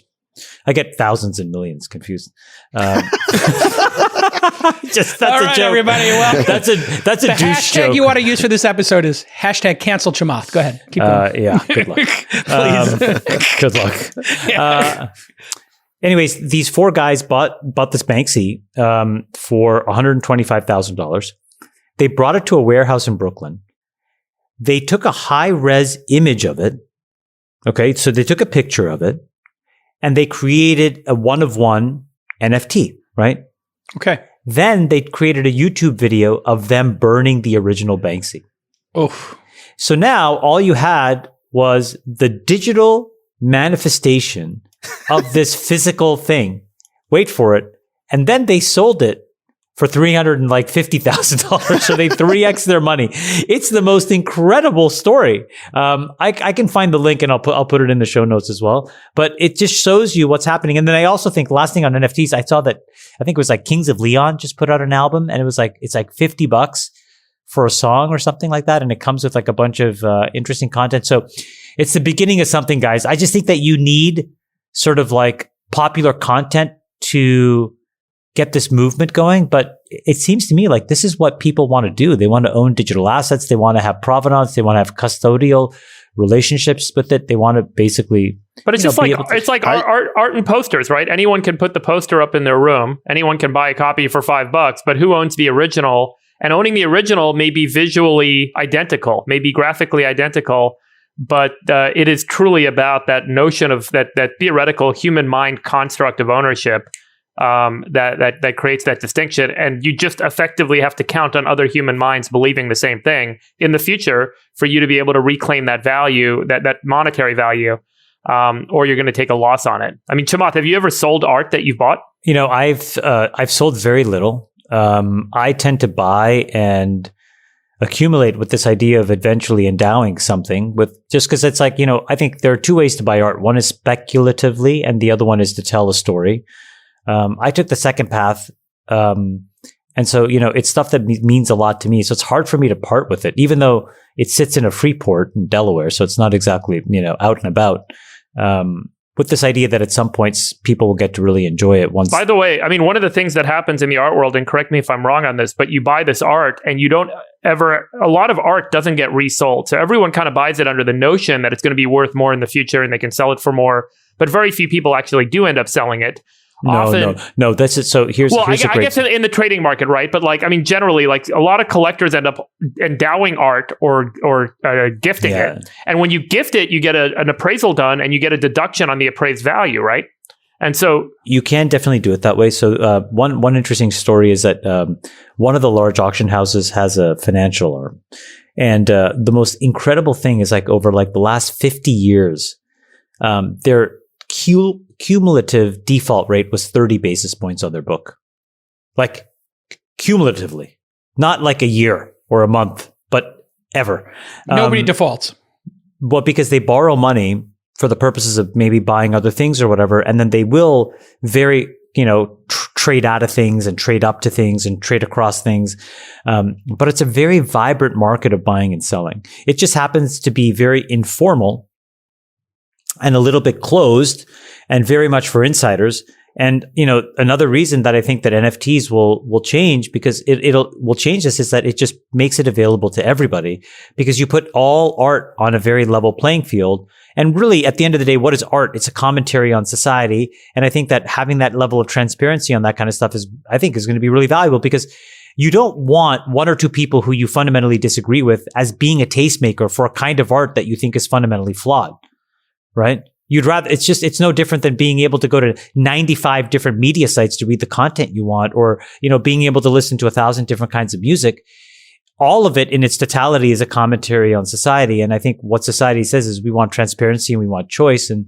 I get thousands and millions confused. That's all right, a joke. Everybody. Well, that's a the douche hashtag joke. you want to use for this episode is #cancel Chamath. Go ahead. Keep going. Yeah. Good luck. Please. Good luck. Anyways, these 4 guys bought this Banksy for $125,000. They brought it to a warehouse in Brooklyn. They took a high-res image of it. Okay, so they took a picture of it. And they created a one-of-one NFT, right? Okay. Then they created a YouTube video of them burning the original Banksy. Oof. So now all you had was the digital manifestation of this physical thing. Wait for it. And then they sold it for $350,000. So they 3x their money. It's the most incredible story. I can find the link and I'll put it in the show notes as well. But it just shows you what's happening. And then I also think last thing on NFTs, I saw that I think it was like Kings of Leon just put out an album, and it was like it's like $50 for a song or something like that, and it comes with like a bunch of interesting content. So it's the beginning of something, guys. I just think that you need sort of like popular content to get this movement going. But it seems to me like this is what people want to do. They want to own digital assets. They want to have provenance. They want to have custodial relationships with it. They want to basically, but it's just like art and posters, right? Anyone can put the poster up in their room. Anyone can buy a copy for $5, but who owns the original? And owning the original may be visually identical, may be graphically identical, but it is truly about that notion of that theoretical human mind construct of ownership that creates that distinction. And you just effectively have to count on other human minds believing the same thing in the future for you to be able to reclaim that value, that monetary value, or you're going to take a loss on it. I mean, Chamath, have you ever sold art that you've bought? You know, I've sold very little. I tend to buy and accumulate with this idea of eventually endowing something with, just because it's like, you know, I think there are two ways to buy art. One is speculatively and the other one is to tell a story. I took the second path. And so, you know, it's stuff that means a lot to me. So it's hard for me to part with it, even though it sits in a free port in Delaware. So it's not exactly, you know, out and about. With this idea that at some points people will get to really enjoy it once. By the way, I mean, one of the things that happens in the art world, and correct me if I'm wrong on this, but you buy this art and you don't ever, a lot of art doesn't get resold. So everyone kind of buys it under the notion that it's going to be worth more in the future and they can sell it for more. But very few people actually do end up selling it. No. That's it. So here's I great guess in the trading market, right? But like, I mean, generally, like a lot of collectors end up endowing art or gifting it. And when you gift it, you get an appraisal done and you get a deduction on the appraised value, right? And so you can definitely do it that way. So one interesting story is that one of the large auction houses has a financial arm, and the most incredible thing is like over like the last 50 years, their cumulative default rate was 30 basis points on their book. Like cumulatively, not like a year or a month, but ever. Nobody defaults. Well, because they borrow money for the purposes of maybe buying other things or whatever, and then they will trade out of things and trade up to things and trade across things. But it's a very vibrant market of buying and selling. It just happens to be very informal and a little bit closed and very much for insiders. And, you know, another reason that I think that NFTs will change, because will change this, is that it just makes it available to everybody, because you put all art on a very level playing field. And really, at the end of the day, what is art? It's a commentary on society. And I think that having that level of transparency on that kind of stuff is going to be really valuable, because you don't want one or two people who you fundamentally disagree with as being a tastemaker for a kind of art that you think is fundamentally flawed. Right? You'd rather, it's no different than being able to go to 95 different media sites to read the content you want, or, you know, being able to listen to 1,000 different kinds of music. All of it in its totality is a commentary on society. And I think what society says is we want transparency and we want choice. And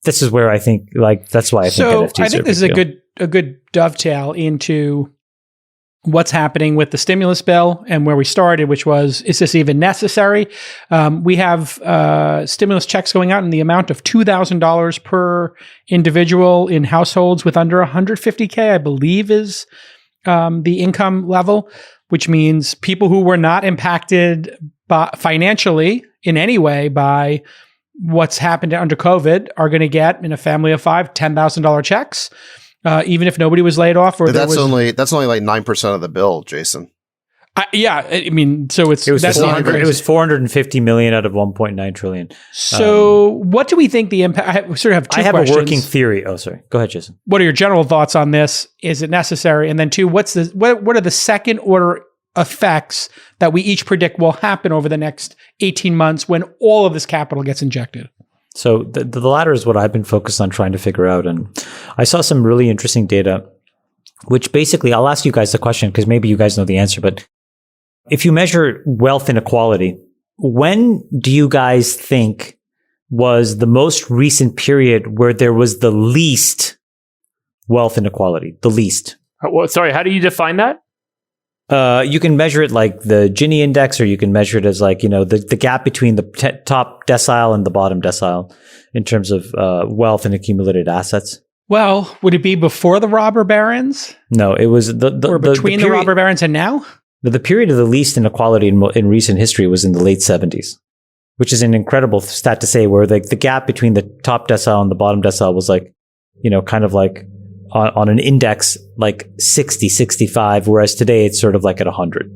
this is where I think, like, that's why I think NFTs I think this is a good dovetail into what's happening with the stimulus bill and where we started, which was, is this even necessary? We have stimulus checks going out in the amount of $2,000 per individual in households with under 150K, I believe is the income level, which means people who were not impacted financially in any way by what's happened under COVID are going to get, in a family of five, $10,000 checks. Even if nobody was laid off, or that's only like 9% of the bill, Jason. I mean, so it was 450 million out of 1.9 trillion. So, what do we think the impact? I sort of have two questions. A working theory. Oh, sorry. Go ahead, Jason. What are your general thoughts on this? Is it necessary? And then two, what are the second order effects that we each predict will happen over the next 18 months when all of this capital gets injected? So the latter is what I've been focused on trying to figure out. And I saw some really interesting data, which basically, I'll ask you guys the question because maybe you guys know the answer. But if you measure wealth inequality when do you guys think was the most recent period where there was the least wealth inequality? The least. Well, sorry, how do you define that? You can measure it like the Gini index, or you can measure it as like, the gap between the top decile and the bottom decile in terms of wealth and accumulated assets. Well, would it be before the robber barons? No, it was or between the robber barons and now? The period of the least inequality in recent history was in the late 70s, which is an incredible stat to say, where the gap between the top decile and the bottom decile was like, kind of like on an index like 60, 65, whereas today it's sort of like at 100.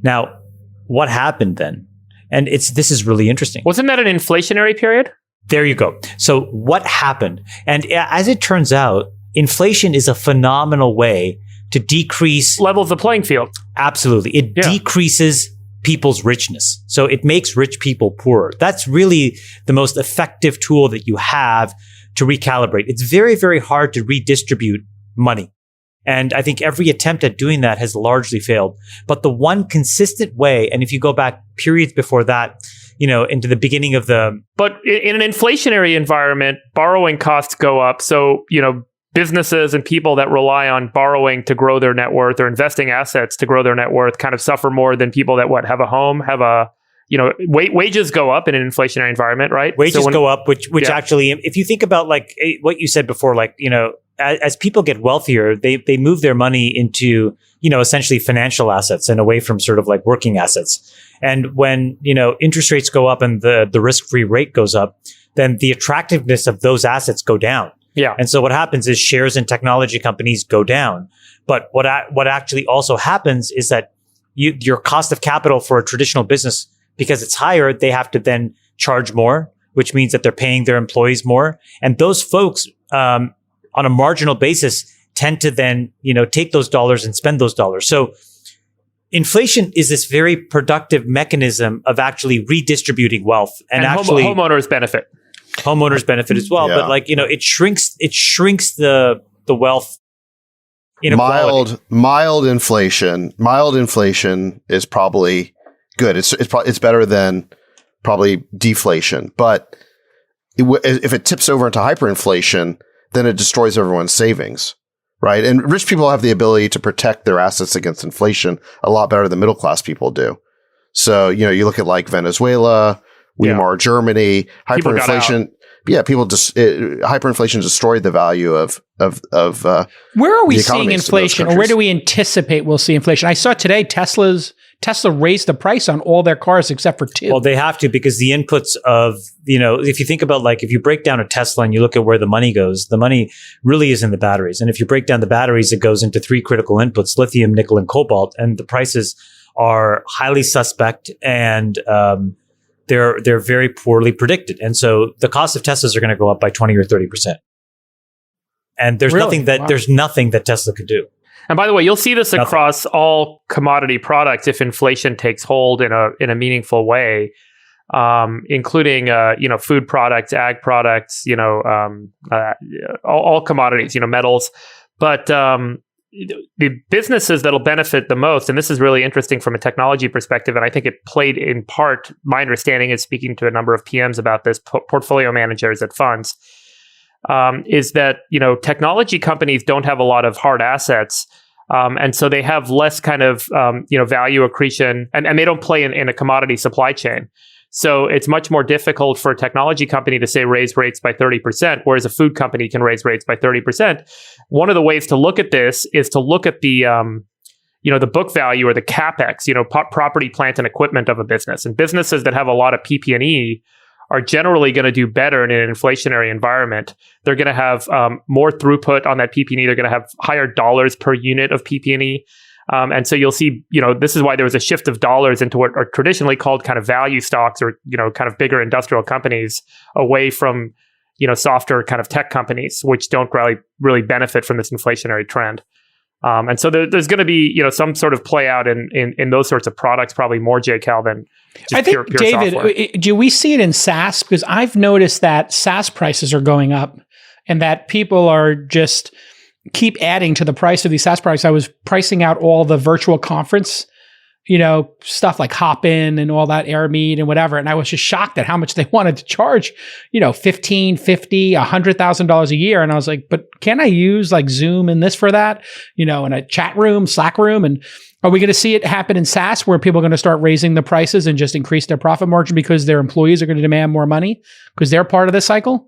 Now, what happened then? And this is really interesting. Wasn't that an inflationary period? There you go. So what happened? And as it turns out, inflation is a phenomenal way to decrease... levels the playing field. Absolutely. It decreases people's richness. So it makes rich people poorer. That's really the most effective tool that you have to recalibrate. It's very, very hard to redistribute money. And I think every attempt at doing that has largely failed. But the one consistent way, and if you go back periods before that, into the beginning of the... But in an inflationary environment, borrowing costs go up. So, businesses and people that rely on borrowing to grow their net worth or investing assets to grow their net worth kind of suffer more than people that have a home, wages go up in an inflationary environment, right? Wages go up, which actually, if you think about like what you said before, like, as people get wealthier, they move their money into, essentially financial assets and away from sort of like working assets. And when, interest rates go up and the risk-free rate goes up, then the attractiveness of those assets go down. Yeah. And so what happens is shares in technology companies go down. But what actually also happens is that your cost of capital for a traditional business, because it's higher, they have to then charge more, which means that they're paying their employees more. And those folks, on a marginal basis, tend to then, take those dollars and spend those dollars. So inflation is this very productive mechanism of actually redistributing wealth and actually homeowners benefit. Homeowners benefit as well, but like, it shrinks the wealth inequality. Mild inflation is probably good. It's better than probably deflation. But if it tips over into hyperinflation, then it destroys everyone's savings, right? And rich people have the ability to protect their assets against inflation a lot better than middle class people do. So, you look at like Venezuela, Weimar Germany, hyperinflation. Hyperinflation destroyed the value of where are we seeing inflation, or where do we anticipate we'll see inflation? I saw today Tesla raised the price on all their cars except for two. Well, they have to, because the inputs of, if you think about like, if you break down a Tesla and you look at where the money goes, the money really is in the batteries. And if you break down the batteries, it goes into three critical inputs: lithium, nickel, and cobalt. And the prices are highly suspect, and they're very poorly predicted. And so the cost of Teslas are going to go up by 20 or 30%. And there's nothing that Tesla could do. And by the way, you'll see this across all commodity products if inflation takes hold in a meaningful way, including food products, ag products, all commodities, metals. But the businesses that'll benefit the most, and this is really interesting from a technology perspective, and I think it played in part, my understanding is, speaking to a number of PMs about this, portfolio managers at funds, is that, technology companies don't have a lot of hard assets. And so they have less kind of, value accretion, and they don't play in a commodity supply chain. So it's much more difficult for a technology company to say raise rates by 30%, whereas a food company can raise rates by 30%. One of the ways to look at this is to look at the, the book value or the CapEx, property, plant, and equipment of a business. And businesses that have a lot of PP&E are generally going to do better in an inflationary environment. They're going to have more throughput on that PP&E. They're going to have higher dollars per unit of PP&E. And so you'll see, this is why there was a shift of dollars into what are traditionally called kind of value stocks, or, kind of bigger industrial companies, away from, softer kind of tech companies, which don't really benefit from this inflationary trend. And so there's going to be, some sort of play out in those sorts of products, probably more, JCal, than just I think, pure David, software. Do we see it in SaaS? Because I've noticed that SaaS prices are going up, and that people are just keep adding to the price of these SaaS products. I was pricing out all the virtual conference, stuff like Hopin and all that Airmead and whatever. And I was just shocked at how much they wanted to charge, $15, $50, $100,000 a year. And I was like, but can I use like Zoom and this for that, in a chat room, Slack room? And are we going to see it happen in SaaS where people are going to start raising the prices and just increase their profit margin because their employees are going to demand more money because they're part of this cycle?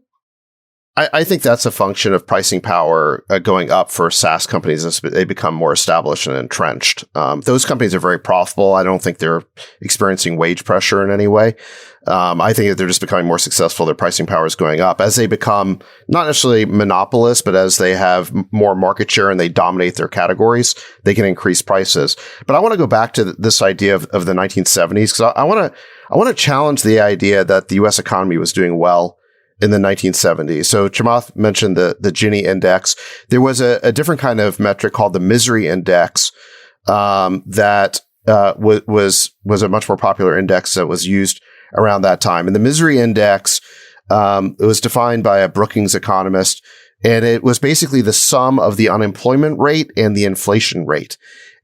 I think that's a function of pricing power going up for SaaS companies as they become more established and entrenched. Those companies are very profitable. I don't think they're experiencing wage pressure in any way. I think that they're just becoming more successful. Their pricing power is going up as they become not necessarily monopolists, but as they have more market share and they dominate their categories, they can increase prices. But I want to go back to this idea of the 1970s because I want to challenge the idea that the U.S. economy was doing well in the 1970s. So Chamath mentioned the Gini index. There was a different kind of metric called the misery index that was a much more popular index that was used around that time. And the misery index it was defined by a Brookings economist, and it was basically the sum of the unemployment rate and the inflation rate.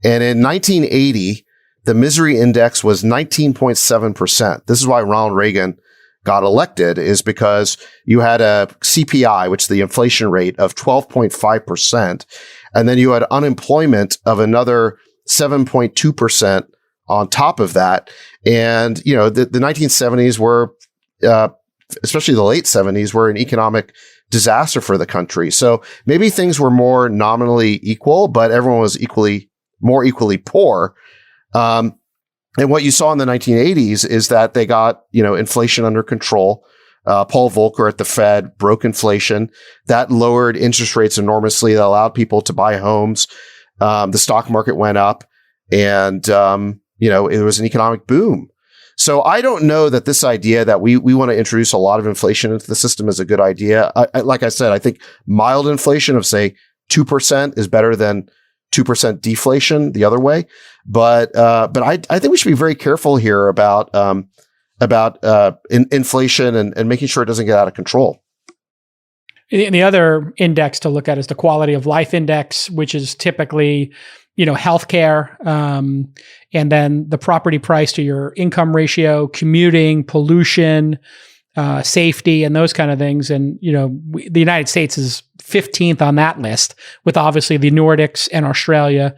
And in 1980, the misery index was 19.7%. This is why Ronald Reagan got elected, is because you had a CPI, which is the inflation rate, of 12.5%. And then you had unemployment of another 7.2% on top of that. And, the 1970s were, especially the late 70s, were an economic disaster for the country. So maybe things were more nominally equal, but everyone was more equally poor. And what you saw in the 1980s is that they got, inflation under control. Paul Volcker at the Fed broke inflation. That lowered interest rates enormously. That allowed people to buy homes. The stock market went up and, it was an economic boom. So I don't know that this idea that we want to introduce a lot of inflation into the system is a good idea. Like I said, I think mild inflation of, say, 2% is better than 2% deflation the other way. But I think we should be very careful here about inflation and making sure it doesn't get out of control. And the other index to look at is the quality of life index, which is typically, healthcare, and then the property price to your income ratio, commuting, pollution, safety, and those kind of things. And, the United States is 15th on that list, with obviously the Nordics and Australia,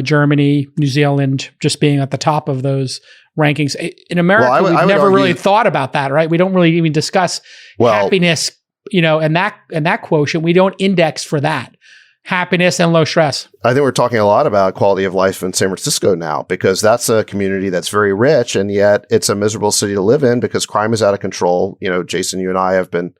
Germany, New Zealand just being at the top of those rankings. In America, we've never really thought about that, right? We don't really even discuss happiness, and that quotient. We don't index for that. Happiness and low stress. I think we're talking a lot about quality of life in San Francisco now, because that's a community that's very rich, and yet it's a miserable city to live in because crime is out of control. Jason, you and I have been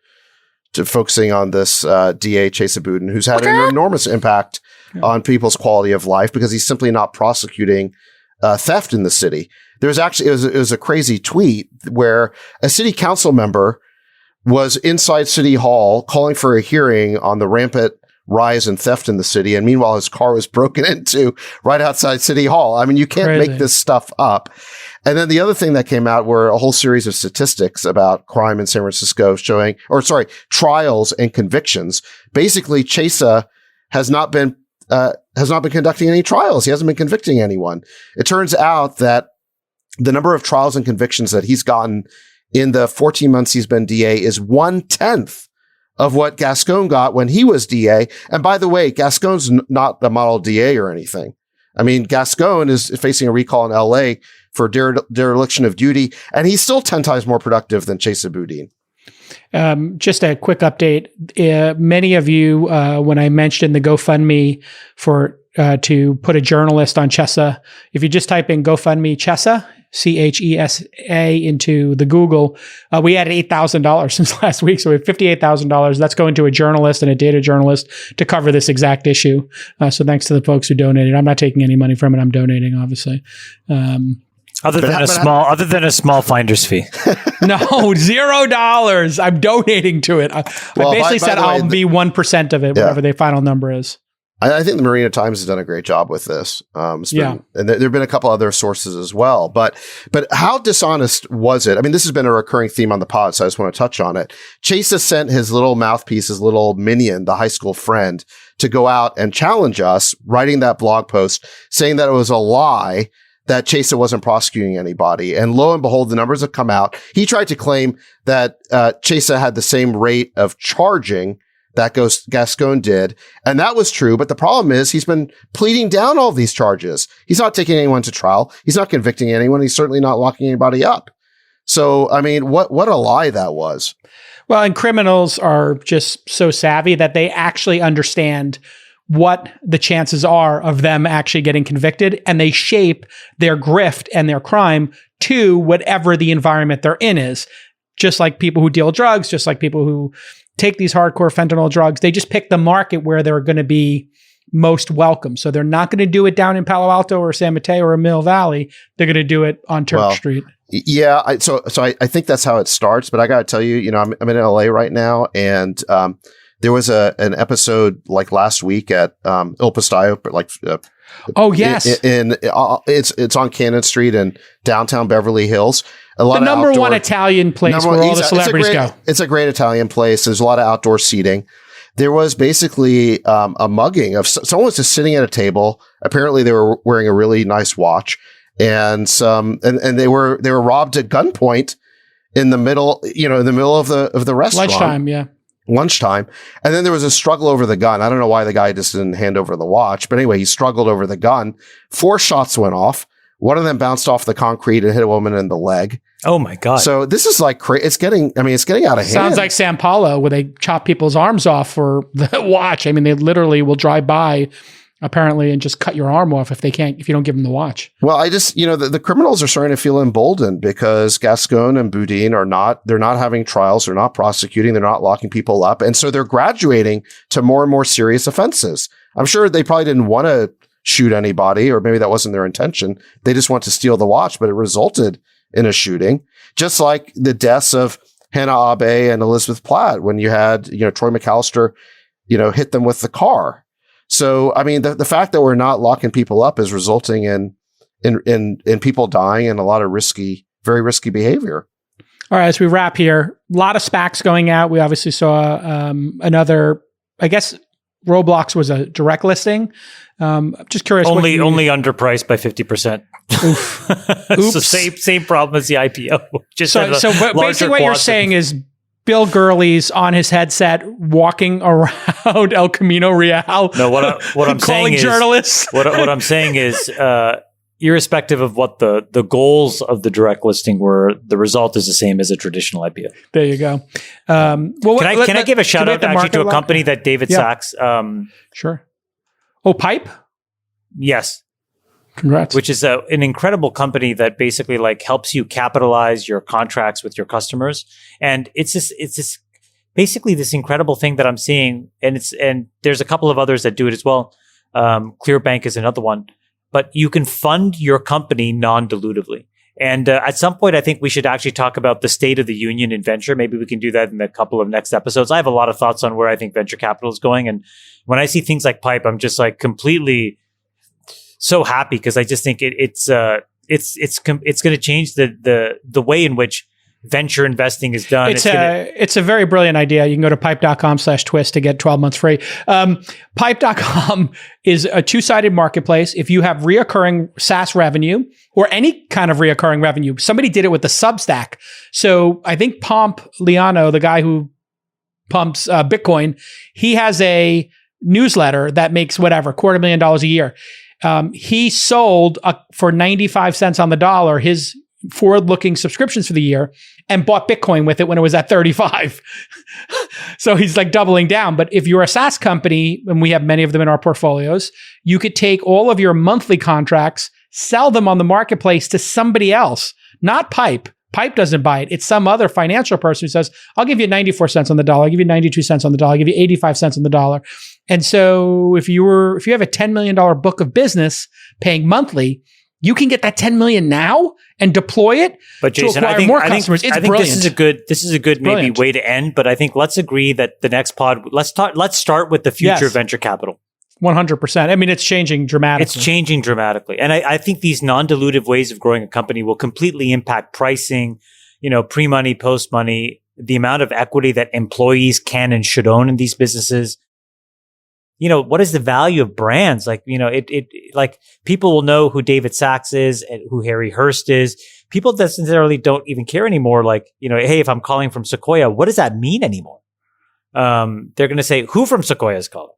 focusing on this DA Chesa Boudin, who's had an enormous impact on people's quality of life because he's simply not prosecuting theft in the city. There's actually, it was a crazy tweet where a city council member was inside City Hall calling for a hearing on the rampant rise in theft in the city. And meanwhile, his car was broken into right outside City Hall. I mean, you can't make this stuff up. And then the other thing that came out were a whole series of statistics about crime in San Francisco trials and convictions. Basically, Chesa has not been conducting any trials. He hasn't been convicting anyone. It turns out that the number of trials and convictions that he's gotten in the 14 months he's been DA is 1/10 of what Gascon got when he was DA. And by the way, Gascon's not the model DA or anything. I mean, Gascon is facing a recall in LA for dereliction of duty, and he's still 10 times more productive than Chesa Boudin. Just a quick update. Many of you, when I mentioned the GoFundMe for to put a journalist on Chesa, if you just type in GoFundMe Chesa, CHESA, into the Google, we added $8,000 since last week. So we have $58,000. That's going to a journalist and a data journalist to cover this exact issue. So thanks to the folks who donated. I'm not taking any money from it. I'm donating, obviously. Other than a small finder's fee. No, $0. I'm donating to it. I basically said I'll be 1% of it, whatever the final number is. I think the Marina Times has done a great job with this. And there have been a couple other sources as well. But how dishonest was it? I mean, this has been a recurring theme on the pod, so I just want to touch on it. Chesa sent his little mouthpiece, his little minion, the high school friend, to go out and challenge us, writing that blog post saying that it was a lie that Chesa wasn't prosecuting anybody. And lo and behold, the numbers have come out. He tried to claim that Chesa had the same rate of charging that Gascon did. And that was true. But the problem is he's been pleading down all these charges. He's not taking anyone to trial. He's not convicting anyone. He's certainly not locking anybody up. So, I mean, what a lie that was. Well, and criminals are just so savvy that they actually understand what the chances are of them actually getting convicted, and they shape their grift and their crime to whatever the environment they're in is. Just like people who deal drugs, just like people who take these hardcore fentanyl drugs, they just pick the market where they're going to be most welcome. So they're not going to do it down in Palo Alto or San Mateo or Mill Valley. They're going to do it on Turk Street. Yeah, I think that's how it starts. But I got to tell you, I'm in LA right now, and there was an episode like last week at Il Pastaio, like yes, it's on Cannon Street in downtown Beverly Hills. A lot the of number one Italian place where all the celebrities go. It's a great Italian place. There's a lot of outdoor seating. There was basically a mugging of someone was just sitting at a table. Apparently, they were wearing a really nice watch, and they were robbed at gunpoint in the middle of the restaurant. Lunchtime. And then there was a struggle over the gun. I don't know why the guy just didn't hand over the watch, but anyway, he struggled over the gun. 4 shots went off. One of them bounced off the concrete and hit a woman in the leg. Oh my God. So this is like crazy. It's getting out of hand. Sounds like Sao Paulo, where they chop people's arms off for the watch. I mean, they literally will drive by apparently and just cut your arm off if you don't give them the watch. Well, I just, the criminals are starting to feel emboldened because Gascon and Boudin they're not having trials. They're not prosecuting. They're not locking people up. And so they're graduating to more and more serious offenses. I'm sure they probably didn't want to shoot anybody, or maybe that wasn't their intention. They just want to steal the watch, but it resulted in a shooting, just like the deaths of Hannah Abe and Elizabeth Platt when you had, Troy McAllister, hit them with the car. So, I mean, the fact that we're not locking people up is resulting in people dying and a lot of very risky behavior. All right, as we wrap here, a lot of SPACs going out. We obviously saw another, I guess, Roblox was a direct listing. I'm just curious. Only underpriced by 50%. Oops. So same problem as the IPO. So basically what you're saying is Bill Gurley's on his headset walking around El Camino Real. No, what I'm saying is journalists. What I'm saying is, irrespective of what the goals of the direct listing were, the result is the same as a traditional IPO. There you go. Can I give a shout out actually to a company that David Sachs? Sure. Oh, Pipe? Yes. Congrats. Which is an incredible company that basically helps you capitalize your contracts with your customers. And it's this basically this incredible thing that I'm seeing. And there's a couple of others that do it as well. Clearbank is another one. But you can fund your company non-dilutively. And at some point, I think we should actually talk about the state of the union in venture. Maybe we can do that in a couple of next episodes. I have a lot of thoughts on where I think venture capital is going. And when I see things like Pipe, I'm just completely so happy because I just think it's going to change the way in which venture investing is done. It's a very brilliant idea. You can go to pipe.com/twist to get 12 months free. Pipe.com is a two-sided marketplace. If you have reoccurring SaaS revenue or any kind of reoccurring revenue, somebody did it with the Substack. So I think Pomp Liano, the guy who pumps Bitcoin, he has a newsletter that makes $250,000 a year. He sold for 95 cents on the dollar his forward-looking subscriptions for the year and bought Bitcoin with it when it was at 35. So he's doubling down. But if you're a SaaS company, and we have many of them in our portfolios, you could take all of your monthly contracts, sell them on the marketplace to somebody else, not Pipe. Pipe doesn't buy it. It's some other financial person who says, I'll give you 94 cents on the dollar. I'll give you 92 cents on the dollar. I'll give you 85 cents on the dollar. And so if you have a $10 million book of business paying monthly, you can get that 10 million now and deploy it Jason, to acquire more customers. It's brilliant. This is a good maybe way to end, but I think let's agree that the next pod, let's start with the future of venture capital. 100%. I mean, it's changing dramatically. And I think these non-dilutive ways of growing a company will completely impact pricing, pre-money, post-money, the amount of equity that employees can and should own in these businesses. what is the value of brands? Like, it like people will know who David Sachs is and who Harry Hurst is. People necessarily don't even care anymore. Like, hey, if I'm calling from Sequoia, what does that mean anymore? They're going to say, who from Sequoia is calling?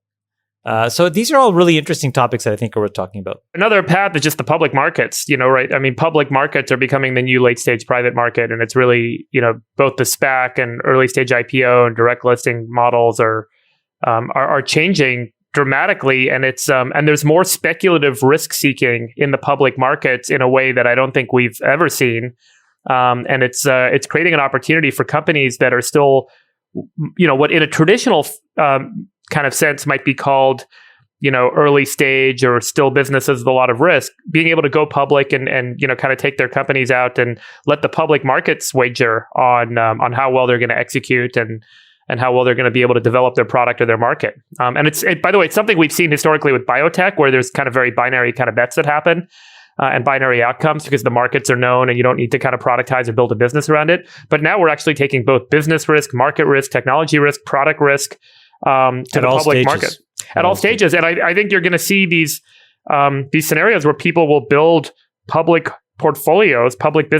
So these are all really interesting topics that I think are worth talking about. Another path is just the public markets, right? I mean, public markets are becoming the new late stage private market. And it's really, both the SPAC and early stage IPO and direct listing models are changing dramatically. And and there's more speculative risk seeking in the public markets in a way that I don't think we've ever seen. And it's creating an opportunity for companies that are still, what in a traditional kind of sense might be called, early stage or still businesses with a lot of risk, being able to go public and kind of take their companies out and let the public markets wager on how well they're going to execute and how well they're going to be able to develop their product or their market. And by the way, it's something we've seen historically with biotech, where there's kind of very binary kind of bets that happen. And binary outcomes because the markets are known and you don't need to kind of productize or build a business around it. But now we're actually taking both business risk, market risk, technology risk, product risk to the public market at all stages. And I think you're going to see these scenarios where people will build public portfolios, public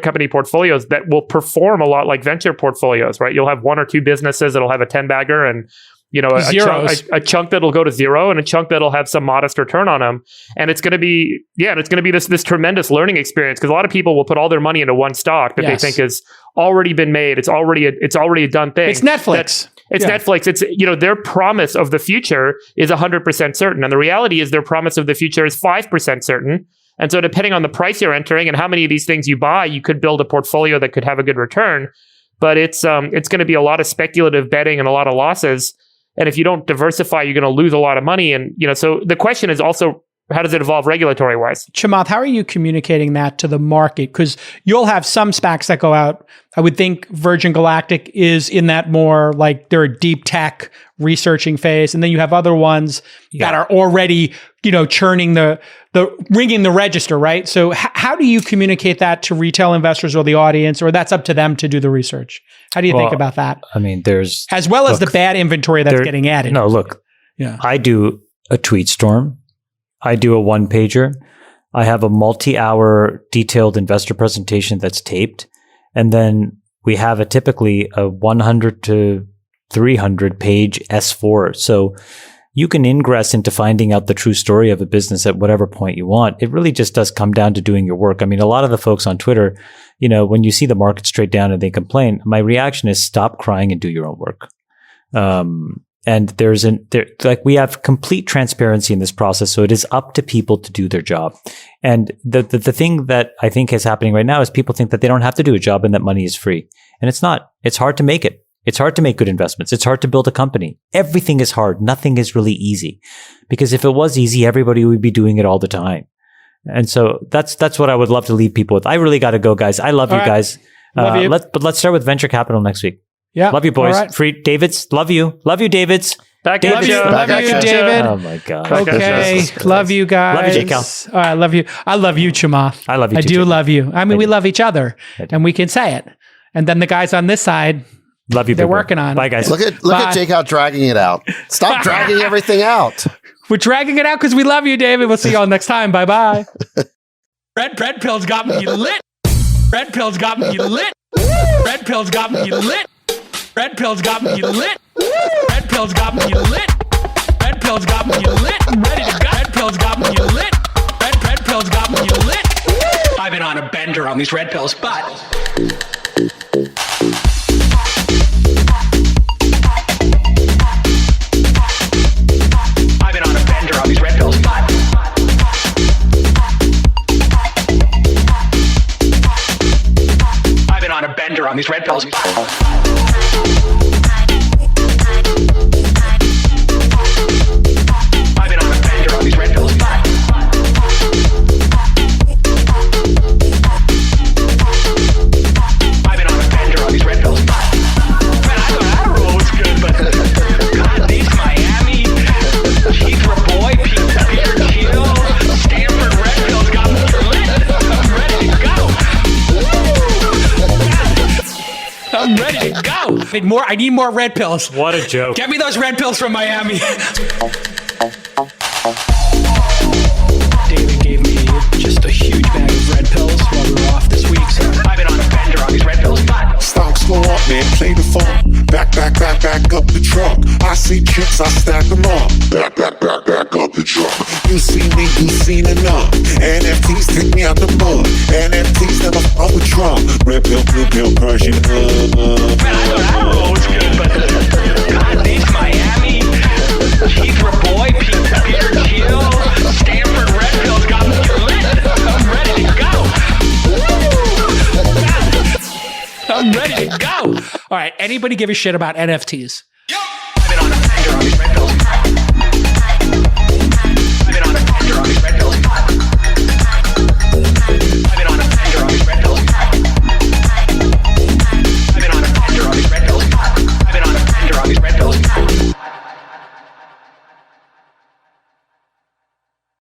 company portfolios that will perform a lot like venture portfolios, right? You'll have one or two businesses that'll have a 10 bagger and a chunk that'll go to zero and a chunk that'll have some modest return on them. And it's going to be, this tremendous learning experience, because a lot of people will put all their money into one stock that they think has already been made. It's already a done thing. It's Netflix. Netflix. It's, their promise of the future is 100% certain. And the reality is their promise of the future is 5% certain. And so depending on the price you're entering and how many of these things you buy, you could build a portfolio that could have a good return. But it's going to be a lot of speculative betting and a lot of losses. And if you don't diversify, you're going to lose a lot of money. And, so the question is also, how does it evolve regulatory wise? Chamath, how are you communicating that to the market? Because you'll have some SPACs that go out. I would think Virgin Galactic is in that more like they're a deep tech researching phase. And then you have other ones that are already, churning the ringing the register, right? So how do you communicate that to retail investors or the audience, or that's up to them to do the research? How do you think about that? I mean, there's... As well as the bad inventory that's getting added. No, look, I do a tweet storm. I do a one-pager. I have a multi-hour detailed investor presentation that's taped. And then we have typically a 100 to 300 page S4. So you can ingress into finding out the true story of a business at whatever point you want. It really just does come down to doing your work. I mean, a lot of the folks on Twitter, when you see the market straight down and they complain, my reaction is stop crying and do your own work. And we have complete transparency in this process. So it is up to people to do their job. And the thing that I think is happening right now is people think that they don't have to do a job and that money is free. And it's not. It's hard to make it. It's hard to make good investments. It's hard to build a company. Everything is hard. Nothing is really easy. Because if it was easy, everybody would be doing it all the time. And so that's what I would love to leave people with. I really got to go, guys. I love you guys. Love you. Let's start with venture capital next week. Yeah. Love you, boys. Right. Free Davids. Love you. Love you, Davids. Love you, David. Oh my God. Okay. Love you guys. Love you, J-Cal. All right, I love you. I love you, Chamath. I love you too, I do J-Cal. love you. I mean, we love each other and we can say it. And then the guys on this side, love you. They're big bro. working on it. Bye, guys. Look at Jake out dragging it out. Stop dragging everything out. We're dragging it out because we love you, David. We'll see you all next time. Bye-bye. Red pills got me lit. Red pills got me lit. Red pills got me lit. Red pills got me lit. Red pills got me lit. Red pills got me lit. I'm ready to go. Red pills got me lit. Red pills got me lit. I've been on a bender on these red pills, but I've been on a bender on these red pills, but I've been on a bender on these red pills, but I'm ready to I need more red pills. What a joke. Get me those red pills from Miami. David gave me just a huge bag of red pills while we were off this week, so I've been on a bender on these red pills, but Stocks go up, man, play the phone. Back up the truck. I see chips, I stack them up. Back up the truck. You see me, you seen enough. NFTs take me out the mud. NFTs never fuck with Trump. Red pill, Persian. man, I thought that roll was good, but God, these Miami, Keith Raboy, Peter Thiel, Stanford red pills got me lit. I'm ready to go. I'm ready to go. All right, anybody give a shit about NFTs? I've been on a bender on these red pills,